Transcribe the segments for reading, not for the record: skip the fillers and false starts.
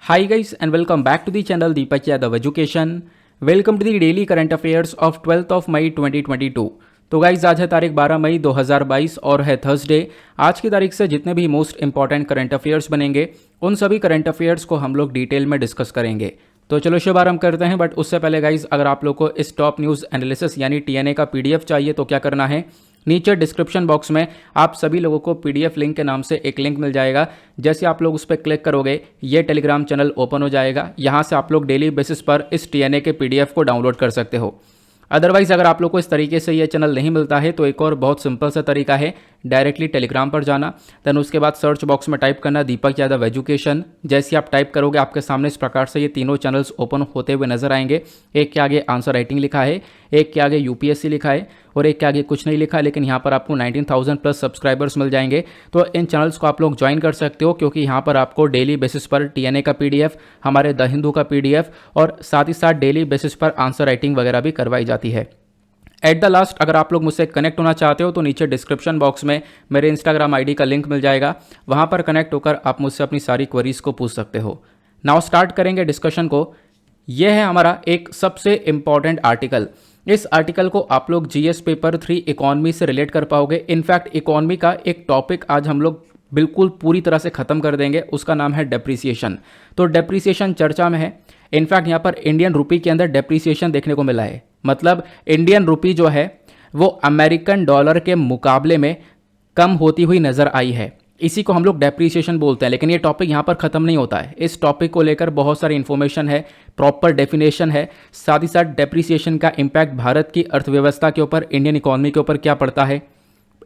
Hi guys and welcome back to the channel Deepak Yadav Education. Welcome to the daily current affairs of 12th of May 2022. तो guys आज है तारीख 12 मई 2022 और है Thursday. आज की तारीख से जितने भी मोस्ट इंपॉर्टेंट करंट अफेयर्स बनेंगे उन सभी करंट अफेयर्स को हम लोग डिटेल में डिस्कस करेंगे। तो चलो शुभारंभ करते हैं। बट उससे पहले गाइज अगर आप लोग को इस टॉप न्यूज़ एनालिसिस यानी टीएनए का पीडीएफ चाहिए तो क्या करना है, नीचे डिस्क्रिप्शन बॉक्स में आप सभी लोगों को पीडीएफ लिंक के नाम से एक लिंक मिल जाएगा। जैसे आप लोग उस पर क्लिक करोगे ये टेलीग्राम चैनल ओपन हो जाएगा। यहाँ से आप लोग डेली बेसिस पर इस टीएनए के पीडीएफ को डाउनलोड कर सकते हो। अदरवाइज अगर आप लोग को इस तरीके से ये चैनल नहीं मिलता है तो एक और बहुत सिंपल सा तरीका है, डायरेक्टली टेलीग्राम पर जाना, देन उसके बाद सर्च बॉक्स में टाइप करना दीपक यादव एजुकेशन। जैसे आप टाइप करोगे आपके सामने इस प्रकार से ये तीनों चैनल्स ओपन होते हुए नजर आएंगे। एक के आगे आंसर राइटिंग लिखा है, एक के आगे यूपीएससी लिखा है और एक के आगे कुछ नहीं लिखा है, लेकिन यहाँ पर आपको 19,000 प्लस सब्सक्राइबर्स मिल जाएंगे। तो इन चैनल्स को आप लोग ज्वाइन कर सकते हो क्योंकि यहाँ पर आपको डेली बेसिस पर टीएनए का पीडीएफ, हमारे द हिंदू का पीडीएफ और साथ ही साथ डेली बेसिस पर आंसर राइटिंग वगैरह भी करवाई जाती है। एट द लास्ट अगर आप लोग मुझसे कनेक्ट होना चाहते हो तो नीचे डिस्क्रिप्शन बॉक्स में मेरे इंस्टाग्राम आईडी का लिंक मिल जाएगा, वहाँ पर कनेक्ट होकर आप मुझसे अपनी सारी क्वेरीज को पूछ सकते हो। नाउ स्टार्ट करेंगे डिस्कशन को। यह है हमारा एक सबसे इम्पॉर्टेंट आर्टिकल। इस आर्टिकल को आप लोग जीएस पेपर 3 इकोनॉमी से रिलेट कर पाओगे। इनफैक्ट इकोनॉमी का एक टॉपिक आज हम लोग बिल्कुल पूरी तरह से खत्म कर देंगे, उसका नाम है डेप्रिसिएशन। तो डेप्रिसिएशन चर्चा में है। इनफैक्ट यहाँ पर इंडियन रुपी के अंदर डेप्रिसिएशन देखने को मिला है। मतलब इंडियन रुपी जो है वो अमेरिकन डॉलर के मुकाबले में कम होती हुई नजर आई है। इसी को हम लोग डेप्रिसिएशन बोलते हैं। लेकिन ये टॉपिक यहाँ पर खत्म नहीं होता है। इस टॉपिक को लेकर बहुत सारी इन्फॉर्मेशन है, प्रॉपर डेफिनेशन है, साथ ही साथ डेप्रिसिएशन का इम्पैक्ट भारत की अर्थव्यवस्था के ऊपर, इंडियन इकोनॉमी के ऊपर क्या पड़ता है।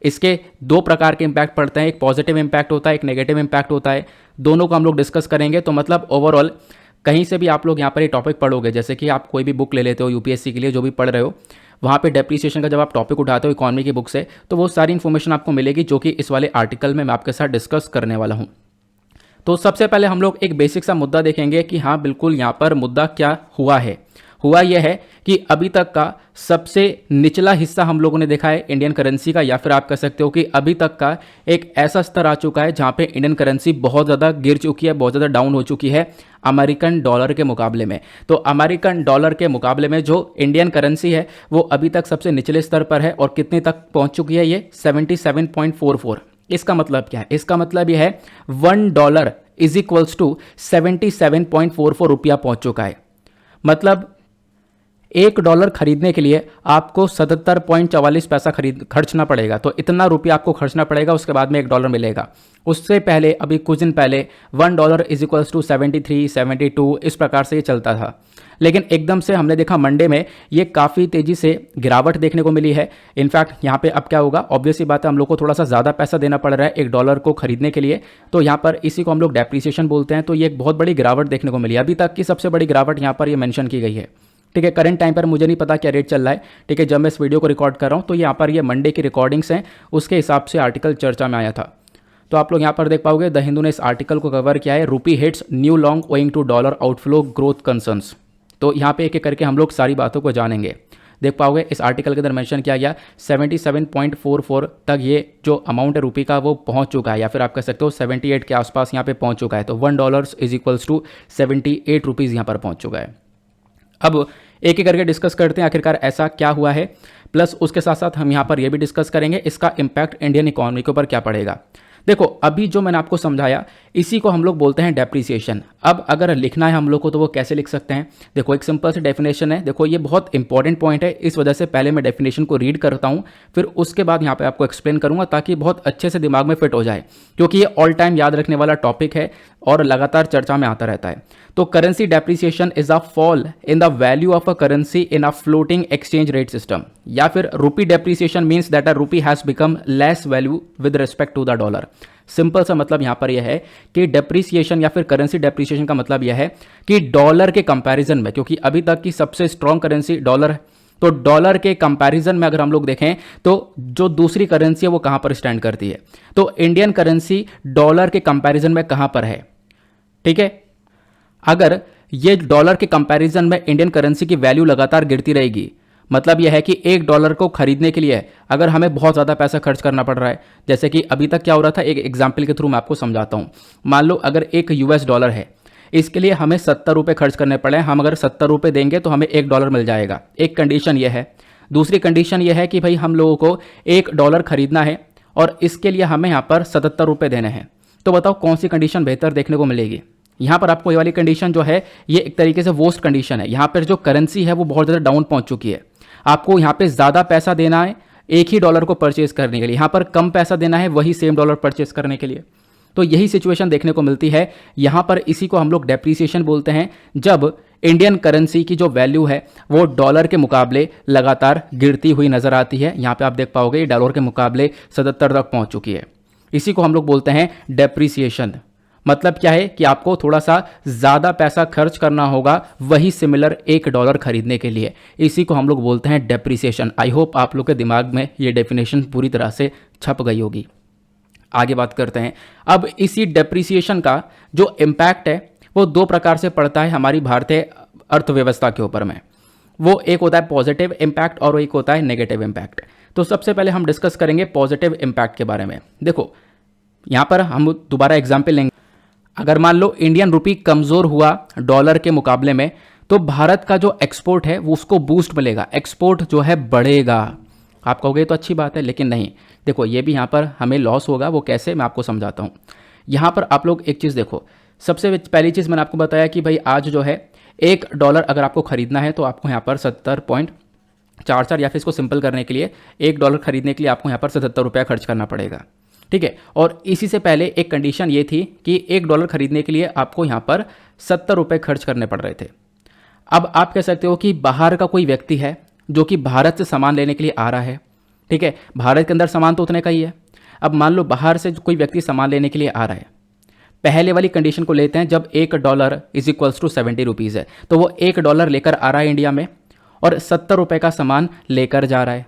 इसके दो प्रकार के इम्पैक्ट पड़ते हैं, एक पॉजिटिव इम्पैक्ट होता है, एक नेगेटिव इम्पैक्ट होता है। दोनों को हम लोग डिस्कस करेंगे। तो मतलब ओवरऑल कहीं से भी आप लोग यहाँ पर ये टॉपिक पढ़ोगे, जैसे कि आप कोई भी बुक ले लेते हो यूपीएससी के लिए जो भी पढ़ रहे हो, वहाँ पे डेप्रिसिएशन का जब आप टॉपिक उठाते हो इकोनॉमी की बुक से तो वो सारी इन्फॉर्मेशन आपको मिलेगी जो कि इस वाले आर्टिकल में मैं आपके साथ डिस्कस करने वाला हूँ। तो सबसे पहले हम लोग एक बेसिक सा मुद्दा देखेंगे कि हाँ बिल्कुल यहाँ पर मुद्दा क्या हुआ है। हुआ यह है कि अभी तक का सबसे निचला हिस्सा हम लोगों ने देखा है इंडियन करेंसी का, या फिर आप कह सकते हो कि अभी तक का एक ऐसा स्तर आ चुका है जहाँ पे इंडियन करेंसी बहुत ज़्यादा गिर चुकी है, बहुत ज़्यादा डाउन हो चुकी है अमेरिकन डॉलर के मुकाबले में। तो अमेरिकन डॉलर के मुकाबले में जो इंडियन करेंसी है वो अभी तक सबसे निचले स्तर पर है। और कितने तक पहुँच चुकी है ये 77.44। इसका मतलब क्या है? इसका मतलब यह है $1 इज इक्वल्स टू 77.44 रुपया पहुँच चुका है। मतलब $1 खरीदने के लिए आपको 77.44 पैसा खर्चना पड़ेगा। तो इतना रुपया आपको खर्चना पड़ेगा, उसके बाद में $1 मिलेगा। उससे पहले अभी कुछ दिन पहले $1 इज इक्वल्स टू 73, 72 इस प्रकार से ये चलता था। लेकिन एकदम से हमने देखा मंडे में ये काफ़ी तेज़ी से गिरावट देखने को मिली है। इनफैक्ट यहाँ पे अब क्या होगा, ऑब्वियसली बात है हम लोग को थोड़ा सा ज़्यादा पैसा देना पड़ रहा है $1 को खरीदने के लिए। तो यहाँ पर इसी को हम लोग डेप्रिसिएशन बोलते हैं। तो ये एक बहुत बड़ी गिरावट देखने को मिली, अभी तक की सबसे बड़ी गिरावट यहाँ पर ये मेंशन की गई है। ठीक है, करंट टाइम पर मुझे नहीं पता क्या रेट चल रहा है। ठीक है, जब मैं इस वीडियो को रिकॉर्ड कर रहा हूँ तो यहाँ पर ये मंडे की रिकॉर्डिंग्स हैं, उसके हिसाब से आर्टिकल चर्चा में आया था। तो आप लोग यहाँ पर देख पाओगे द हिंदू ने इस आर्टिकल को कवर किया है, rupee hits new long owing to dollar outflow growth concerns. तो यहाँ पे एक एक करके हम लोग सारी बातों को जानेंगे। देख पाओगे इस आर्टिकल के अंदर मेंशन किया गया 77.44 तक ये जो अमाउंट है रुपये का वो पहुँच चुका है, या फिर आप कह सकते हो 78 के आसपास यहाँ पे पहुँच चुका है। तो $1 इज इक्वल्स टू 78 रुपीज़ यहाँ पर पहुँच चुका है। अब एक एक करके डिस्कस करते हैं आखिरकार ऐसा क्या हुआ है, प्लस उसके साथ साथ हम यहाँ पर ये भी डिस्कस करेंगे इसका इम्पैक्ट इंडियन इकोनॉमी के ऊपर क्या पड़ेगा। देखो अभी जो मैंने आपको समझाया इसी को हम लोग बोलते हैं डेप्रिसिएशन। अब अगर लिखना है हम लोग को तो वो कैसे लिख सकते हैं? देखो एक सिंपल सी डेफिनेशन है। देखो ये बहुत इंपॉर्टेंट पॉइंट है, इस वजह से पहले मैं डेफिनेशन को रीड करता हूँ, फिर उसके बाद यहाँ पे आपको एक्सप्लेन करूँगा ताकि बहुत अच्छे से दिमाग में फिट हो जाए, क्योंकि ये ऑल टाइम याद रखने वाला टॉपिक है और लगातार चर्चा में आता रहता है। तो currency depreciation is a fall in the value of a currency in a floating exchange rate system, या फिर rupee depreciation means that a rupee has become less value with respect to the dollar. Simple सा मतलब यहां पर यह है कि depreciation या फिर करेंसी डेप्रिसिएशन का मतलब यह है कि डॉलर के कंपैरिजन में, क्योंकि अभी तक की सबसे स्ट्रॉन्ग करेंसी डॉलर है, तो डॉलर के कंपैरिजन में अगर हम लोग देखें तो जो दूसरी करेंसी है वो कहां पर स्टैंड करती है, तो इंडियन करेंसी डॉलर के कंपैरिजन में कहां पर है। ठीक है, अगर ये डॉलर के कंपैरिजन में इंडियन करेंसी की वैल्यू लगातार गिरती रहेगी, मतलब यह है कि $1 को खरीदने के लिए अगर हमें बहुत ज़्यादा पैसा खर्च करना पड़ रहा है, जैसे कि अभी तक क्या हो रहा था, एक एग्जाम्पल के थ्रू मैं आपको समझाता हूँ। मान लो अगर एक US डॉलर है, इसके लिए हमें 70 रुपये खर्च करने पड़े। हम अगर 70 रुपये देंगे तो हमें $1 मिल जाएगा। एक कंडीशन ये है। दूसरी कंडीशन ये है कि भाई हम लोगों को $1 खरीदना है और इसके लिए हमें यहाँ पर 77 रुपये देने हैं। तो बताओ कौन सी कंडीशन बेहतर देखने को मिलेगी। यहाँ पर आपको ये वाली कंडीशन जो है ये एक तरीके से वर्स्ट कंडीशन है। यहाँ पर जो करेंसी है वो बहुत ज़्यादा डाउन पहुँच चुकी है। आपको यहाँ पे ज़्यादा पैसा देना है एक ही डॉलर को परचेज करने के लिए, यहाँ पर कम पैसा देना है वही सेम डॉलर परचेज करने के लिए। तो यही सिचुएशन देखने को मिलती है यहाँ पर। इसी को हम लोग डेप्रीसिएशन बोलते हैं, जब इंडियन करेंसी की जो वैल्यू है वो डॉलर के मुकाबले लगातार गिरती हुई नजर आती है। यहाँ पे आप देख पाओगे डॉलर के मुकाबले 77 तक पहुँच चुकी है। इसी को हम लोग बोलते हैं डेप्रीसिएशन। मतलब क्या है कि आपको थोड़ा सा ज़्यादा पैसा खर्च करना होगा वही सिमिलर $1 खरीदने के लिए। इसी को हम लोग बोलते हैं डेप्रीसिएशन। आई होप आप लोग के दिमाग में ये डेफिनेशन पूरी तरह से छप गई होगी। आगे बात करते हैं। अब इसी डेप्रीसिएशन का जो इम्पैक्ट है वो दो प्रकार से पड़ता है हमारी भारतीय अर्थव्यवस्था के ऊपर में। वो एक होता है पॉजिटिव इम्पैक्ट और एक होता है नेगेटिव इम्पैक्ट। तो सबसे पहले हम डिस्कस करेंगे पॉजिटिव इम्पैक्ट के बारे में। देखो यहाँ पर हम दोबारा एग्जाम्पल लेंगे। अगर मान लो इंडियन रुपी कमज़ोर हुआ डॉलर के मुकाबले में, तो भारत का जो एक्सपोर्ट है वो उसको बूस्ट मिलेगा, एक्सपोर्ट जो है बढ़ेगा। आप कहोगे तो अच्छी बात है, लेकिन नहीं। देखो ये भी यहाँ पर हमें लॉस होगा। वो कैसे, मैं आपको समझाता हूँ। यहाँ पर आप लोग एक चीज़ देखो। सबसे पहली चीज़ मैंने आपको बताया कि भाई आज जो है $1 अगर आपको खरीदना है तो आपको यहाँ पर 70.44, या फिर इसको सिंपल करने के लिए $1 खरीदने के लिए आपको यहाँ पर 77 रुपया खर्च करना पड़ेगा। ठीक है। और इसी से पहले एक कंडीशन ये थी कि $1 खरीदने के लिए आपको यहाँ पर 70 रुपये खर्च करने पड़ रहे थे। अब आप कह सकते हो कि बाहर का कोई व्यक्ति है जो कि भारत से सामान लेने के लिए आ रहा है। ठीक है, भारत के अंदर सामान तो उतने का ही है। अब मान लो बाहर से कोई व्यक्ति सामान लेने के लिए आ रहा है। पहले वाली कंडीशन को लेते हैं, जब $1 = 70 रुपीज़ है, तो वो $1 लेकर आ रहा है इंडिया में और 70 रुपये का सामान लेकर जा रहा है।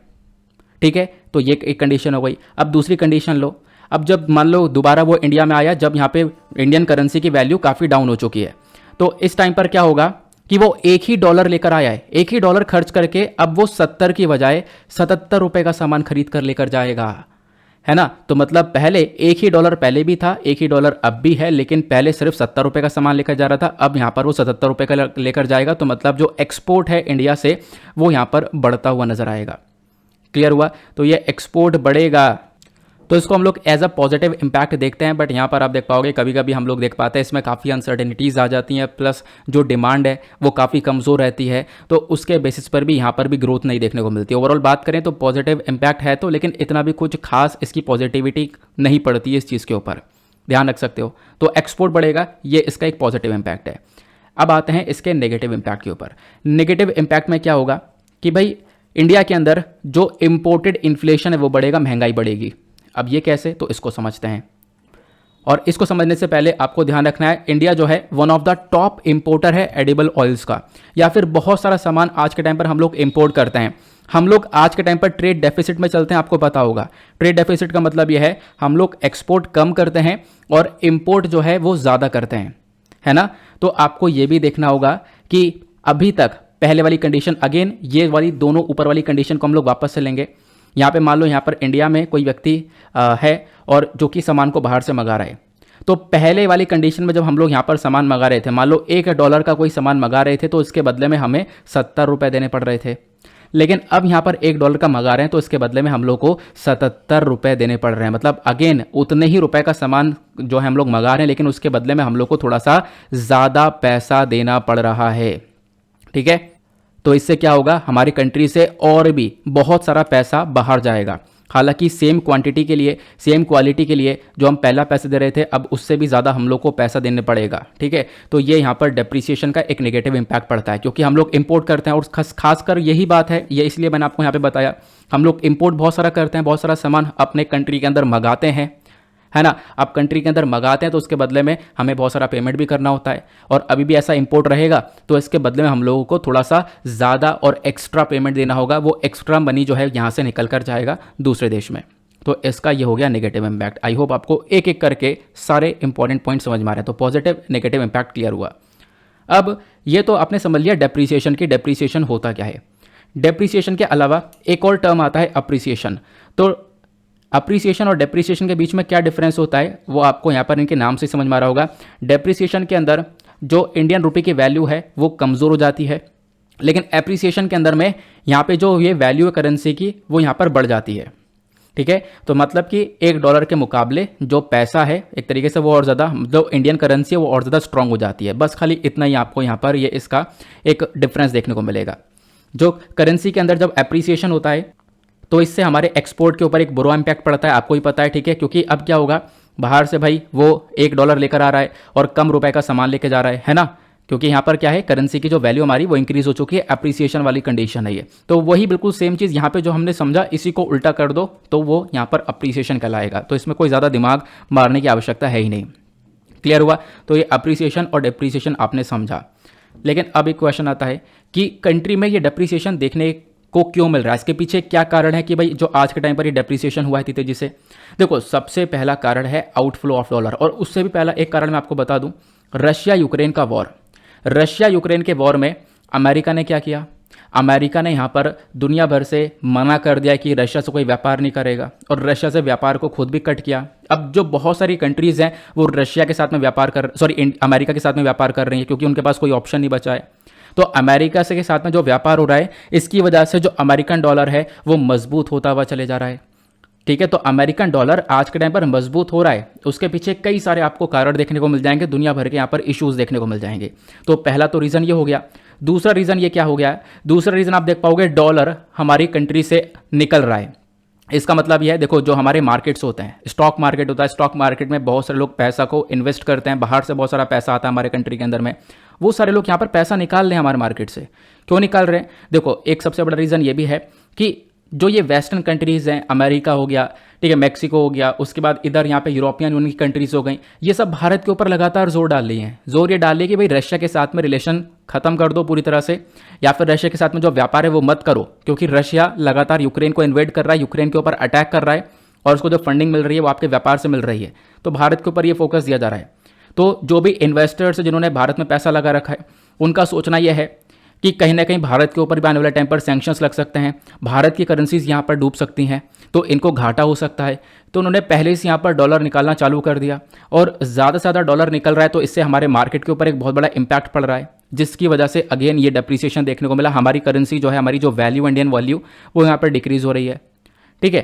ठीक है, तो ये एक कंडीशन हो गई। अब दूसरी कंडीशन लो। अब जब मान लो दोबारा वो इंडिया में आया, जब यहाँ पे इंडियन करेंसी की वैल्यू काफ़ी डाउन हो चुकी है, तो इस टाइम पर क्या होगा कि वो एक ही डॉलर लेकर आया है। एक ही डॉलर खर्च करके अब वो 70 की बजाय 77 रुपये का सामान खरीद कर लेकर जाएगा, है ना। तो मतलब पहले एक ही डॉलर पहले भी था, एक ही डॉलर अब भी है, लेकिन पहले सिर्फ 70 रुपये का सामान लेकर जा रहा था, अब यहाँ पर वो 77 रुपये का लेकर जाएगा। तो मतलब जो एक्सपोर्ट है इंडिया से वो यहाँ पर बढ़ता हुआ नजर आएगा। क्लियर हुआ। तो ये एक्सपोर्ट बढ़ेगा, तो इसको हम लोग एज अ पॉजिटिव इम्पैक्ट देखते हैं। बट यहाँ पर आप देख पाओगे कभी कभी हम लोग देख पाते हैं इसमें काफ़ी अनसर्टेनिटीज़ आ जाती हैं, प्लस जो डिमांड है वो काफ़ी कमज़ोर रहती है, तो उसके बेसिस पर भी यहाँ पर भी ग्रोथ नहीं देखने को मिलती। ओवरऑल बात करें तो पॉजिटिव इम्पैक्ट है, तो लेकिन इतना भी कुछ खास इसकी पॉजिटिविटी नहीं पड़ती है इस चीज़ के ऊपर, ध्यान रख सकते हो। तो एक्सपोर्ट बढ़ेगा, ये इसका एक पॉजिटिव इम्पैक्ट है। अब आते हैं इसके नेगेटिव इम्पैक्ट के ऊपर। नेगेटिव इम्पैक्ट में क्या होगा कि भाई इंडिया के अंदर जो इम्पोर्टेड इन्फ्लेशन है वो बढ़ेगा, महंगाई बढ़ेगी। अब ये कैसे, तो इसको समझते हैं। और इसको समझने से पहले आपको ध्यान रखना है, इंडिया जो है one of the top importer है एडिबल ऑयल्स का, या फिर बहुत सारा सामान आज के टाइम पर हम लोग इंपोर्ट करते हैं। हम लोग आज के टाइम पर ट्रेड डेफिसिट में चलते हैं, आपको पता होगा। ट्रेड डेफिसिट का मतलब यह है हम लोग एक्सपोर्ट कम करते हैं और इंपोर्ट जो है वो ज़्यादा करते हैं, है ना। तो आपको ये भी देखना होगा कि अभी तक पहले वाली कंडीशन, अगेन ये वाली दोनों ऊपर वाली कंडीशन को हम लोग वापस से लेंगे। यहाँ पे मान लो यहाँ पर इंडिया में कोई व्यक्ति है और जो कि सामान को बाहर से मंगा रहा है, तो पहले वाली कंडीशन में जब हम लोग यहाँ पर सामान मंगा रहे थे, मान लो $1 का कोई सामान मंगा रहे थे, तो इसके बदले में हमें 70 रुपये देने पड़ रहे थे। लेकिन अब यहाँ पर $1 का मंगा रहे हैं, तो इसके बदले में हम लोग को 77 रुपये देने पड़ रहे हैं। मतलब अगेन उतने ही रुपए का सामान जो है हम लोग मंगा रहे हैं, लेकिन उसके बदले में हम लोग को थोड़ा सा ज़्यादा पैसा देना पड़ रहा है। ठीक है, तो इससे क्या होगा, हमारी कंट्री से और भी बहुत सारा पैसा बाहर जाएगा। हालांकि सेम क्वांटिटी के लिए, सेम क्वालिटी के लिए जो हम पहला पैसे दे रहे थे, अब उससे भी ज़्यादा हम लोग को पैसा देने पड़ेगा। ठीक है, तो ये यहाँ पर डेप्रीसिएशन का एक नेगेटिव इम्पैक्ट पड़ता है, क्योंकि हम लोग इंपोर्ट करते हैं। और खासकर यही बात है, ये इसलिए मैंने आपको यहाँ पे बताया, हम लोग इंपोर्ट बहुत सारा करते हैं, बहुत सारा सामान अपने कंट्री के अंदर मंगाते हैं, है ना। आप कंट्री के अंदर मंगाते हैं तो उसके बदले में हमें बहुत सारा पेमेंट भी करना होता है, और अभी भी ऐसा इंपोर्ट रहेगा तो इसके बदले में हम लोगों को थोड़ा सा ज़्यादा और एक्स्ट्रा पेमेंट देना होगा। वो एक्स्ट्रा मनी जो है यहाँ से निकल कर जाएगा दूसरे देश में। तो इसका ये हो गया नेगेटिव इम्पैक्ट। आई होप आपको एक एक करके सारे इंपॉर्टेंट पॉइंट समझ में आ रहे हैं। तो पॉजिटिव नेगेटिव इम्पैक्ट क्लियर हुआ। अब ये तो आपने समझ लिया डेप्रीसिएशन की, डेप्रीसिएशन होता क्या है। डेप्रीसिएशन के अलावा एक और टर्म आता है अप्रिसिएशन। तो अप्रिसिएशन और डेप्रीसिएशन के बीच में क्या डिफरेंस होता है वो आपको यहाँ पर इनके नाम से समझ में आ रहा होगा। डेप्रीसिएशन के अंदर जो इंडियन रुपये की वैल्यू है वो कमज़ोर हो जाती है, लेकिन एप्रिसिएशन के अंदर में यहाँ पे जो ये वैल्यू है करेंसी की वो यहाँ पर बढ़ जाती है। ठीक है, तो मतलब कि $1 के मुकाबले जो पैसा है एक तरीके से वो और ज़्यादा, जो इंडियन करेंसी है वो और ज़्यादा स्ट्रांग हो जाती है। बस खाली इतना ही आपको यहाँ पर ये इसका एक डिफरेंस देखने को मिलेगा। जो करेंसी के अंदर जब एप्रिसिएशन होता है तो इससे हमारे एक्सपोर्ट के ऊपर एक बुरा इंपैक्ट पड़ता है, आपको ही पता है। ठीक है, क्योंकि अब क्या होगा, बाहर से भाई वो $1 लेकर आ रहा है और कम रुपए का सामान लेके जा रहा है ना, क्योंकि यहाँ पर क्या है, करेंसी की जो वैल्यू हमारी वो इंक्रीज हो चुकी है, एप्रिसिएशन वाली कंडीशन है ये। तो वही बिल्कुल सेम चीज़ यहाँ पे जो हमने समझा इसी को उल्टा कर दो तो वो यहाँ पर अप्रिसिएशन कहलाएगा। तो इसमें कोई ज़्यादा दिमाग मारने की आवश्यकता है ही नहीं। क्लियर हुआ? तो ये अप्रिसिएशन और डिप्रिसिएशन आपने समझा। लेकिन अब एक क्वेश्चन आता है कि कंट्री में ये डिप्रिसिएशन देखने को क्यों मिल रहा है, इसके पीछे क्या कारण है कि भाई जो आज के टाइम पर ये डिप्रिसिएशन हुआ है इतनी तेजी से। देखो, सबसे पहला कारण है आउटफ्लो ऑफ डॉलर, और उससे भी पहला एक कारण मैं आपको बता दूं, रशिया यूक्रेन का वॉर। रशिया यूक्रेन के वॉर में अमेरिका ने क्या किया, अमेरिका ने यहाँ पर दुनिया भर से मना कर दिया कि रशिया से कोई व्यापार नहीं करेगा, और रशिया से व्यापार को खुद भी कट किया। अब जो बहुत सारी कंट्रीज़ हैं वो रशिया के साथ में अमेरिका के साथ में व्यापार कर रही हैं, क्योंकि उनके पास कोई ऑप्शन नहीं बचा है। तो अमेरिका से के साथ में जो व्यापार हो रहा है इसकी वजह से जो अमेरिकन डॉलर है वो मजबूत होता हुआ चले जा रहा है। ठीक है, तो अमेरिकन डॉलर आज के टाइम पर मजबूत हो रहा है, उसके पीछे कई सारे आपको कारण देखने को मिल जाएंगे, दुनिया भर के यहाँ पर इश्यूज देखने को मिल जाएंगे। तो पहला तो रीज़न ये हो गया। दूसरा रीज़न ये क्या हो गया, दूसरा रीज़न आप देख पाओगे, डॉलर हमारी कंट्री से निकल रहा है। इसका मतलब यह है, देखो जो हमारे मार्केट्स होते हैं, स्टॉक मार्केट होता है, स्टॉक मार्केट में बहुत सारे लोग पैसा को इन्वेस्ट करते हैं, बाहर से बहुत सारा पैसा आता है हमारे कंट्री के अंदर में, वो सारे लोग यहाँ पर पैसा निकाल रहे हैं हमारे मार्केट से। क्यों निकाल रहे हैं? देखो, एक सबसे बड़ा रीज़न ये भी है कि जो ये वेस्टर्न कंट्रीज़ हैं, अमेरिका हो गया, ठीक है, मैक्सिको हो गया, उसके बाद इधर यहाँ पे यूरोपियन यूनियन की कंट्रीज़ हो गई, ये सब भारत के ऊपर लगातार जोर डाल रही हैं। जोर ये डाल रही है कि भाई रशिया के साथ में रिलेशन खत्म कर दो पूरी तरह से, या फिर रशिया के साथ में जो व्यापार है वो मत करो, क्योंकि रशिया लगातार यूक्रेन को इन्वेड कर रहा है, यूक्रेन के ऊपर अटैक कर रहा है, और उसको जो फंडिंग मिल रही है वो आपके व्यापार से मिल रही है। तो भारत के ऊपर ये फोकस दिया जा रहा है। तो जो भी इन्वेस्टर्स जिन्होंने भारत में पैसा लगा रखा है उनका सोचना यह है कि कहीं ना कहीं भारत के ऊपर भी आने वाले टाइम पर सैंक्शंस लग सकते हैं, भारत की करेंसीज यहाँ पर डूब सकती हैं, तो इनको घाटा हो सकता है। तो उन्होंने पहले से यहाँ पर डॉलर निकालना चालू कर दिया, और ज़्यादा से ज़्यादा डॉलर निकल रहा है, तो इससे हमारे मार्केट के ऊपर एक बहुत बड़ा इंपैक्ट पड़ रहा है, जिसकी वजह से अगेन ये डिप्रिसिएशन देखने को मिला। हमारी करेंसी जो है, हमारी जो वैल्यू, इंडियन वैल्यू, वो यहाँ पर डिक्रीज हो रही है। ठीक है,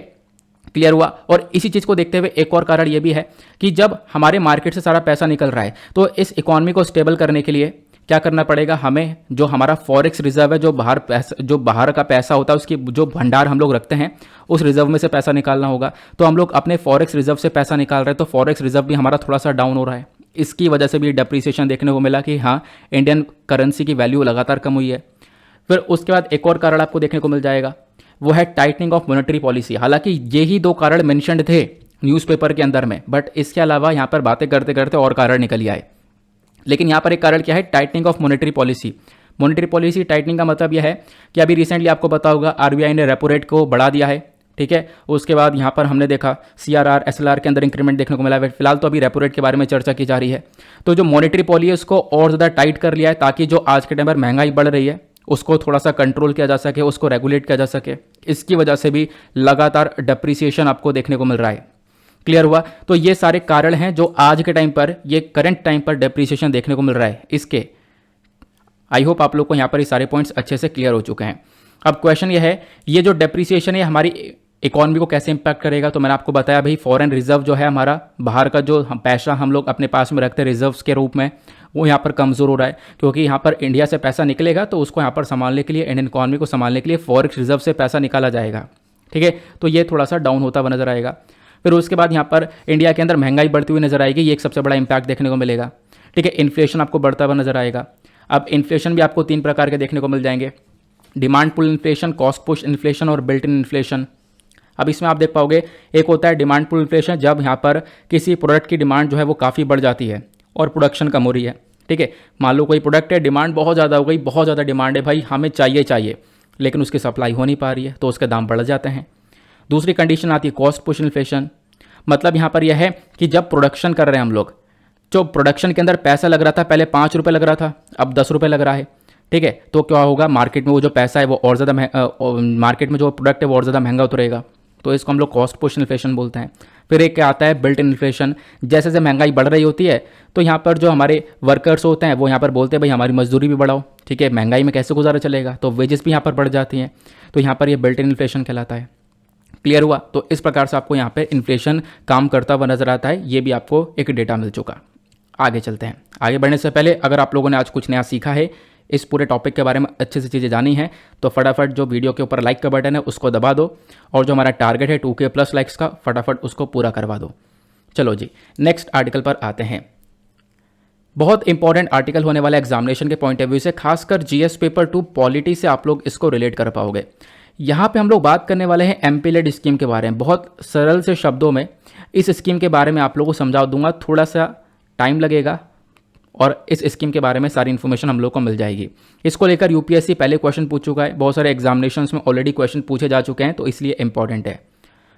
क्लियर हुआ? और इसी चीज़ को देखते हुए एक और कारण ये भी है कि जब हमारे मार्केट से सारा पैसा निकल रहा है, तो इस इकॉनमी को स्टेबल करने के लिए क्या करना पड़ेगा हमें, जो हमारा फॉरेक्स रिजर्व है, जो बाहर का पैसा होता है, उसकी जो भंडार हम लोग रखते हैं, उस रिजर्व में से पैसा निकालना होगा। तो हम लोग अपने फॉरेक्स रिजर्व से पैसा निकाल रहे हैं, तो फॉरेक्स रिजर्व भी हमारा थोड़ा सा डाउन हो रहा है। इसकी वजह से भी डिप्रिसिएशन देखने को मिला कि हाँ, इंडियन करेंसी की वैल्यू लगातार कम हुई है। फिर उसके बाद एक और कारण आपको देखने को मिल जाएगा, वो है टाइटनिंग ऑफ मॉनेटरी पॉलिसी। हालांकि यही दो कारण मेंशन्ड थे न्यूज़पेपर के अंदर में, बट इसके अलावा यहाँ पर बातें करते करते और कारण निकल ही आए। लेकिन यहाँ पर एक कारण क्या है, tightening of monetary policy. Monetary policy tightening का मतलब यह है कि अभी रिसेंटली आपको पता होगा आरबीआई ने रेपो रेट को बढ़ा दिया है। ठीक है, उसके बाद यहाँ पर हमने देखा सीआरआर, एसएलआर के अंदर इंक्रीमेंट देखने को मिला है। फिलहाल तो अभी रेपो रेट के बारे में चर्चा की जा रही है। तो जो मॉनेटरी पॉलिसी है उसको और ज़्यादा टाइट कर लिया है, ताकि जो आज के टाइम पर महंगाई बढ़ रही है उसको थोड़ा सा कंट्रोल किया जा सके, उसको रेगुलेट किया जा सके। इसकी वजह से भी लगातार डिप्रिसिएशन आपको देखने को मिल रहा है। क्लियर हुआ? तो ये सारे कारण हैं जो आज के टाइम पर, ये करंट टाइम पर डिप्रिसिएशन देखने को मिल रहा है इसके। आई होप आप लोग को यहाँ पर ये सारे पॉइंट्स अच्छे से क्लियर हो चुके हैं। अब क्वेश्चन ये है, ये जो डिप्रिसिएशन है हमारी इकॉनमी को कैसे इंपैक्ट करेगा। तो मैंने आपको बताया भाई, फॉरेन रिजर्व जो है हमारा, बाहर का जो पैसा हम लोग अपने पास में रखते हैं रिजर्व्स के रूप में, वो यहाँ पर कमज़ोर हो रहा है, क्योंकि यहाँ पर इंडिया से पैसा निकलेगा तो उसको यहाँ पर संभालने के लिए, इंडियन इकॉनमी को संभालने के लिए फॉरेक्स रिजर्व से पैसा निकाला जाएगा। ठीक है, तो ये थोड़ा सा डाउन होता हुआ नजर आएगा। फिर उसके बाद यहाँ पर इंडिया के अंदर महंगाई बढ़ती हुई नजर आएगी, ये एक सबसे बड़ा इंपैक्ट देखने को मिलेगा। ठीक है, इन्फ्लेशन आपको बढ़ता हुआ नजर आएगा। अब इन्फ्लेशन भी आपको 3 प्रकार के देखने को मिल जाएंगे, demand pull inflation, cost push inflation और बिल्ट इन इन्फ्लेशन। अब इसमें आप देख पाओगे, एक होता है डिमांड पुल इन्फ्लेशन, जब यहाँ पर किसी प्रोडक्ट की डिमांड जो है वो काफ़ी बढ़ जाती है और प्रोडक्शन कम हो रही है। ठीक है, मान लो कोई प्रोडक्ट है, डिमांड बहुत ज़्यादा हो गई, बहुत ज़्यादा डिमांड है भाई, हमें चाहिए, लेकिन उसकी सप्लाई हो नहीं पा रही है, तो उसके दाम बढ़ जाते हैं। दूसरी कंडीशन आती है कॉस्ट पुश इन्फ्लेशन, मतलब यहाँ पर यह है कि जब प्रोडक्शन कर रहे हैं हम लोग, जो प्रोडक्शन के अंदर पैसा लग रहा था, पहले 5 रुपये लग रहा था, अब 10 रुपये लग रहा है। ठीक है, तो क्या होगा, मार्केट में वो जो पैसा है वो और ज़्यादा मार्केट में जो प्रोडक्ट है वो और ज़्यादा महंगा उतरेगा, तो इसको हम लोग कॉस्ट पुश इन्फ्लेशन बोलते हैं। फिर एक क्या आता है, बिल्ट इन इन्फ्लेशन। जैसे जैसे महंगाई बढ़ रही होती है तो यहाँ पर जो हमारे वर्कर्स होते हैं वो यहाँ पर बोलते हैं भाई हमारी मजदूरी भी बढ़ाओ, ठीक है, महंगाई में कैसे गुजारा चलेगा, तो वेजेस भी यहाँ पर बढ़ जाती हैं, तो यहाँ पर ये बिल्ट इन इन्फ्लेशन कहलाता है। क्लियर हुआ? तो इस प्रकार से आपको यहाँ पे इन्फ्लेशन काम करता हुआ नजर आता है, ये भी आपको एक डेटा मिल चुका। आगे चलते हैं। आगे बढ़ने से पहले अगर आप लोगों ने आज कुछ नया सीखा है, इस पूरे टॉपिक के बारे में अच्छे से चीज़ें जानी है, तो फटाफट जो वीडियो के ऊपर लाइक का बटन है उसको दबा दो, और जो हमारा टारगेट है 2K प्लस लाइक्स का, फटाफट उसको पूरा करवा दो। चलो जी, नेक्स्ट आर्टिकल पर आते हैं। बहुत इंपॉर्टेंट आर्टिकल होने वाला एग्जामिनेशन के पॉइंट ऑफ व्यू से, खासकर जीएस पेपर 2 पॉलिटी से आप लोग इसको रिलेट कर पाओगे। यहाँ पे हम लोग बात करने वाले हैं एमपी-लेड स्कीम के बारे में। बहुत सरल से शब्दों में इस स्कीम के बारे में आप लोगों को समझा दूंगा, थोड़ा सा टाइम लगेगा और इस स्कीम के बारे में सारी इन्फॉर्मेशन हम लोग को मिल जाएगी। इसको लेकर यूपीएससी पहले क्वेश्चन पूछ चुका है, बहुत सारे एग्जामिनेशंस में ऑलरेडी क्वेश्चन पूछे जा चुके हैं, तो इसलिए इंपॉर्टेंट है।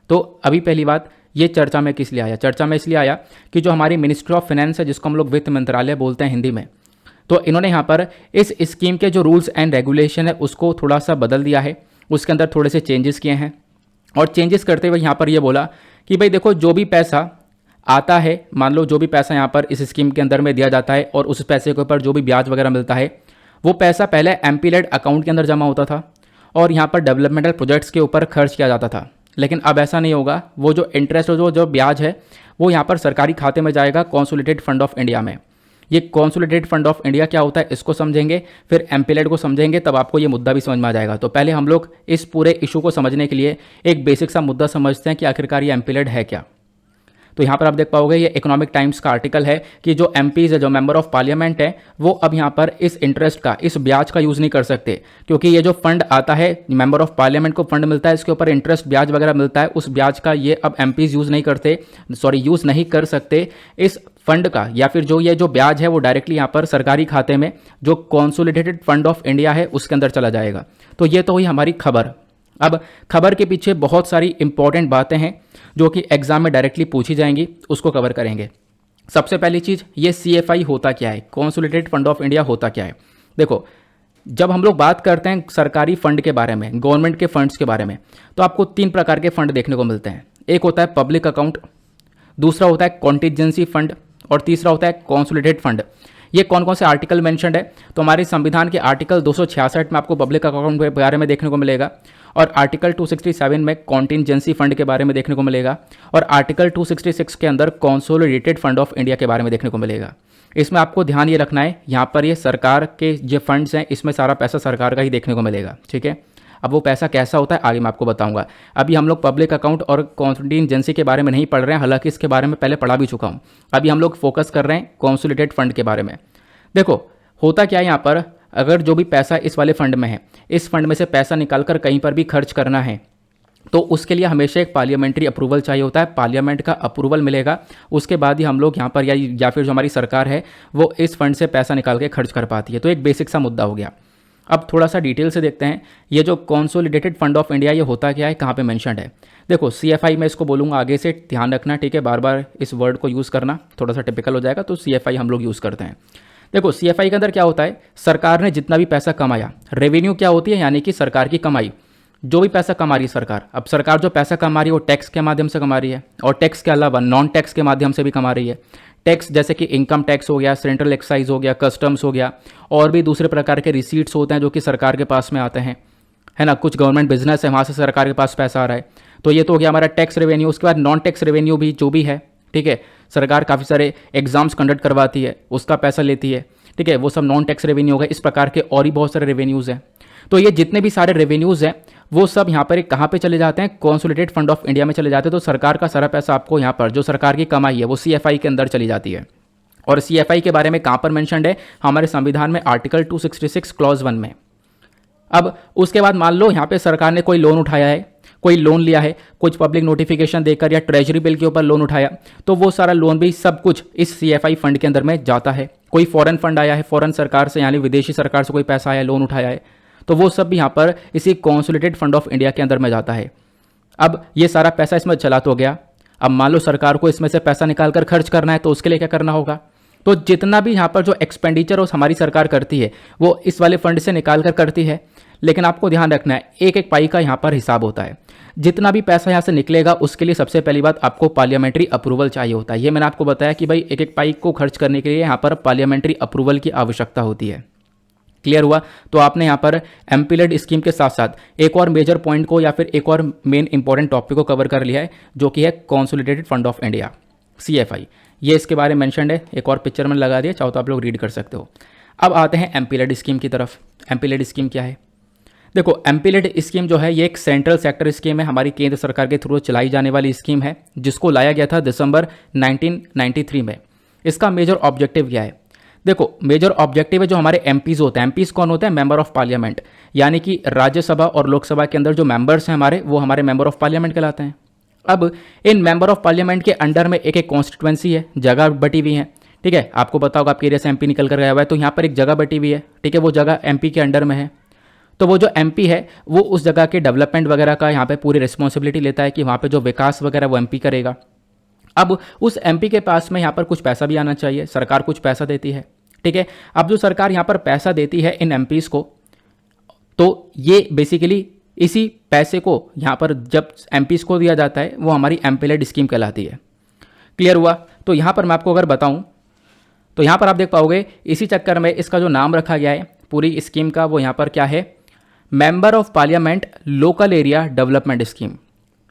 तो अभी पहली बात, ये चर्चा में किस लिए आया? चर्चा में इसलिए आया कि जो हमारी मिनिस्ट्री ऑफ फाइनेंस है, जिसको हम लोग वित्त मंत्रालय बोलते हैं हिंदी में, तो इन्होंने यहाँ पर इस स्कीम के जो रूल्स एंड रेगुलेशन है उसको थोड़ा सा बदल दिया है, उसके अंदर थोड़े से चेंजेस किए हैं। और चेंजेस करते हुए यहाँ पर ये बोला कि भाई देखो, जो भी पैसा आता है, मान लो जो भी पैसा यहाँ पर इस स्कीम के अंदर में दिया जाता है और उस पैसे के ऊपर जो भी ब्याज वगैरह मिलता है, वो पैसा पहले एमपी-लेड अकाउंट के अंदर जमा होता था और यहाँ पर डेवलपमेंटल प्रोजेक्ट्स के ऊपर खर्च किया जाता था। लेकिन अब ऐसा नहीं होगा, वो जो इंटरेस्ट और जो ब्याज है वो यहाँ पर सरकारी खाते में जाएगा, कंसोलिडेटेड फंड ऑफ इंडिया में। ये कंसोलिडेटेड फंड ऑफ इंडिया क्या होता है इसको समझेंगे, फिर एमपी-लेड को समझेंगे, तब आपको ये मुद्दा भी समझ में आ जाएगा। तो पहले हम लोग इस पूरे इशू को समझने के लिए एक बेसिक सा मुद्दा समझते हैं कि आखिरकार ये एमपी-लेड है क्या। तो यहाँ पर आप देख पाओगे, ये इकोनॉमिक टाइम्स का आर्टिकल है कि जो एमपीज है, जो मेंबर ऑफ पार्लियामेंट है, वो अब यहाँ पर इस इंटरेस्ट का, इस ब्याज का यूज़ नहीं कर सकते, क्योंकि ये जो फंड आता है, मेंबर ऑफ पार्लियामेंट को फंड मिलता है, इसके ऊपर इंटरेस्ट ब्याज वगैरह मिलता है, उस ब्याज का ये अब एमपीज यूज़ नहीं कर सकते इस फंड का, या फिर जो ये जो ब्याज है वो डायरेक्टली यहाँ पर सरकारी खाते में जो कंसोलिडेटेड फंड ऑफ इंडिया है उसके अंदर चला जाएगा। तो ये तो हुई हमारी खबर। अब खबर के पीछे बहुत सारी इंपॉर्टेंट बातें हैं जो कि एग्जाम में डायरेक्टली पूछी जाएंगी, उसको कवर करेंगे। सबसे पहली चीज़, ये CFI होता क्या है, कंसोलिडेटेड फंड ऑफ इंडिया होता क्या है। देखो, जब हम लोग बात करते हैं सरकारी फंड के बारे में, गवर्नमेंट के फंड्स के बारे में, तो आपको 3 प्रकार के फंड देखने को मिलते हैं। एक होता है पब्लिक अकाउंट, दूसरा होता है कॉन्टीजेंसी फंड, और तीसरा होता है कंसोलिडेटेड फंड। ये कौन कौन से आर्टिकल मेंशन्ड है? तो हमारे संविधान के आर्टिकल 266 में आपको पब्लिक अकाउंट के बारे में देखने को मिलेगा, और आर्टिकल 267 में कॉन्टीजेंसी फंड के बारे में देखने को मिलेगा, और आर्टिकल 266 के अंदर कंसोलिडेटेड फंड ऑफ इंडिया के बारे में देखने को मिलेगा। इसमें आपको ध्यान ये रखना है, यहाँ पर ये सरकार के जो फंड्स हैं इसमें सारा पैसा सरकार का ही देखने को मिलेगा, ठीक है। अब वो पैसा कैसा होता है आगे मैं आपको बताऊंगा। अभी हम लोग पब्लिक अकाउंट और कॉन्टीजेंसी के बारे में नहीं पढ़ रहे हैं, हालांकि इसके बारे में पहले पढ़ा भी चुका हूँ। अभी हम लोग फोकस कर रहे हैं कंसोलिडेटेड फंड के बारे में। देखो होता क्या है यहाँ पर, अगर जो भी पैसा इस वाले फंड में है, इस फंड में से पैसा निकालकर कहीं पर भी खर्च करना है, तो उसके लिए हमेशा एक पार्लियामेंट्री अप्रूवल चाहिए होता है। पार्लियामेंट का अप्रूवल मिलेगा, उसके बाद ही हम लोग यहाँ पर या फिर जो हमारी सरकार है वो इस फंड से पैसा निकाल के खर्च कर पाती है। तो एक बेसिक सा मुद्दा हो गया। अब थोड़ा सा डिटेल से देखते हैं, ये जो कंसोलिडेटेड फंड ऑफ इंडिया ये होता क्या है, कहाँ पे मेंशन्ड है। देखो CFI में इसको बोलूँगा, आगे से ध्यान रखना, ठीक है, बार बार इस वर्ड को यूज़ करना थोड़ा सा टिपिकल हो जाएगा, तो CFI हम लोग यूज़ करते हैं। देखो CFI के अंदर क्या होता है, सरकार ने जितना भी पैसा कमाया, रेवेन्यू क्या होती है, यानी कि सरकार की कमाई, जो भी पैसा कमा रही है सरकार। अब सरकार जो पैसा कमा रही है वो टैक्स के माध्यम से कमा रही है, और टैक्स के अलावा नॉन टैक्स के माध्यम से भी कमा रही है। टैक्स जैसे कि इनकम टैक्स हो गया, सेंट्रल एक्साइज हो गया, कस्टम्स हो गया, और भी दूसरे प्रकार के रिसीट्स होते हैं जो कि सरकार के पास में आते हैं, है ना। कुछ गवर्नमेंट बिजनेस है, वहाँ से सरकार के पास पैसा आ रहा है, तो ये तो हो गया हमारा टैक्स रेवेन्यू। उसके बाद नॉन टैक्स रेवेन्यू भी जो भी है, ठीक है, सरकार काफ़ी सारे एग्जाम्स कंडक्ट करवाती है, उसका पैसा लेती है, ठीक है, वो सब नॉन टैक्स रेवेन्यू हो गए। इस प्रकार के और भी बहुत सारे रेवेन्यूज़ हैं। तो ये जितने भी सारे रेवेन्यूज़ हैं वो सब यहाँ पर कहाँ पे चले जाते हैं, कंसोलिडेटेड फंड ऑफ इंडिया में चले जाते हैं। तो सरकार का सारा पैसा आपको यहाँ पर जो सरकार की कमाई है वो CFI के अंदर चली जाती है। और CFI के बारे में कहाँ पर मेंशन्ड है, हमारे संविधान में आर्टिकल 266 क्लॉज 1 में। अब उसके बाद मान लो यहाँ पे सरकार ने कोई लोन उठाया है, कोई लोन लिया है, कुछ पब्लिक नोटिफिकेशन देकर या ट्रेजरी बिल के ऊपर लोन उठाया, तो वो सारा लोन भी सब कुछ इस CFI फंड के अंदर में जाता है। कोई फॉरेन फंड आया है, फॉरेन सरकार से यानी विदेशी सरकार से कोई पैसा आया, लोन उठाया है, तो वो सब भी यहाँ पर इसी कंसोलिडेटेड फंड ऑफ इंडिया के अंदर में जाता है। अब ये सारा पैसा इसमें चला तो गया, अब मान लो सरकार को इसमें से पैसा निकाल कर खर्च करना है, तो उसके लिए क्या करना होगा, तो जितना भी यहाँ पर जो एक्सपेंडिचर हमारी सरकार करती है वो इस वाले फंड से निकाल कर करती है। लेकिन आपको ध्यान रखना है एक एक पाई का यहाँ पर हिसाब होता है। जितना भी पैसा यहाँ से निकलेगा उसके लिए सबसे पहली बात आपको पार्लियामेंट्री अप्रूवल चाहिए होता है। ये मैंने आपको बताया कि भाई एक एक पाई को खर्च करने के लिए यहाँ पर पार्लियामेंट्री अप्रूवल की आवश्यकता होती है। क्लियर हुआ? तो आपने यहाँ पर एमपी-लेड स्कीम के साथ साथ एक और मेजर पॉइंट को या फिर एक और मेन इंपॉर्टेंट टॉपिक को कवर कर लिया है, जो कि है consolidated fund of India, CFI। ये इसके बारे में मेंशन्ड है, एक और पिक्चर में लगा दिया, चाहो तो आप लोग रीड कर सकते हो। अब आते हैं एमपी-लेड स्कीम की तरफ। एमपी-लेड स्कीम क्या है? देखो, एमपी-लेड स्कीम जो है ये एक सेंट्रल सेक्टर स्कीम है, हमारी केंद्र सरकार के थ्रू चलाई जाने वाली स्कीम है, जिसको लाया गया था दिसंबर 1993 में। इसका मेजर ऑब्जेक्टिव क्या है? देखो, मेजर ऑब्जेक्टिव है जो हमारे एमपीज होते हैं। एमपीज कौन होते हैं? मेंबर ऑफ पार्लियामेंट, यानी कि राज्यसभा और लोकसभा के अंदर जो मेंबर्स हैं हमारे, वो हमारे मेंबर ऑफ पार्लियामेंट कहलाते हैं। अब इन मेंबर ऑफ पार्लियामेंट के अंडर में एक एक कॉन्स्टिट्यूएंसी है, जगह बटी हुई है। ठीक है, आपको पता होगा आपके एरिया से एमपी निकल कर गया हुआ है, तो यहाँ पर एक जगह बटी हुई है। ठीक है, वो जगह एमपी के अंडर में है। तो वो जो एमपी है वो उस जगह के डेवलपमेंट वगैरह का यहाँ पे पूरी रिस्पॉन्सिबिलिटी लेता है कि वहाँ पे जो विकास वगैरह वो एमपी करेगा। अब उस एमपी के पास में यहाँ पर कुछ पैसा भी आना चाहिए, सरकार कुछ पैसा देती है। ठीक है, अब जो सरकार यहाँ पर पैसा देती है इन एमपीज को, तो ये बेसिकली इसी पैसे को यहाँ पर जब एमपीज को दिया जाता है वो हमारी एमपी-लेड स्कीम कहलाती है। क्लियर हुआ? तो यहाँ पर मैं आपको अगर बताऊँ तो यहाँ पर आप देख पाओगे इसी चक्कर में इसका जो नाम रखा गया है पूरी स्कीम का, वो यहाँ पर क्या है? Member of parliament local area development scheme.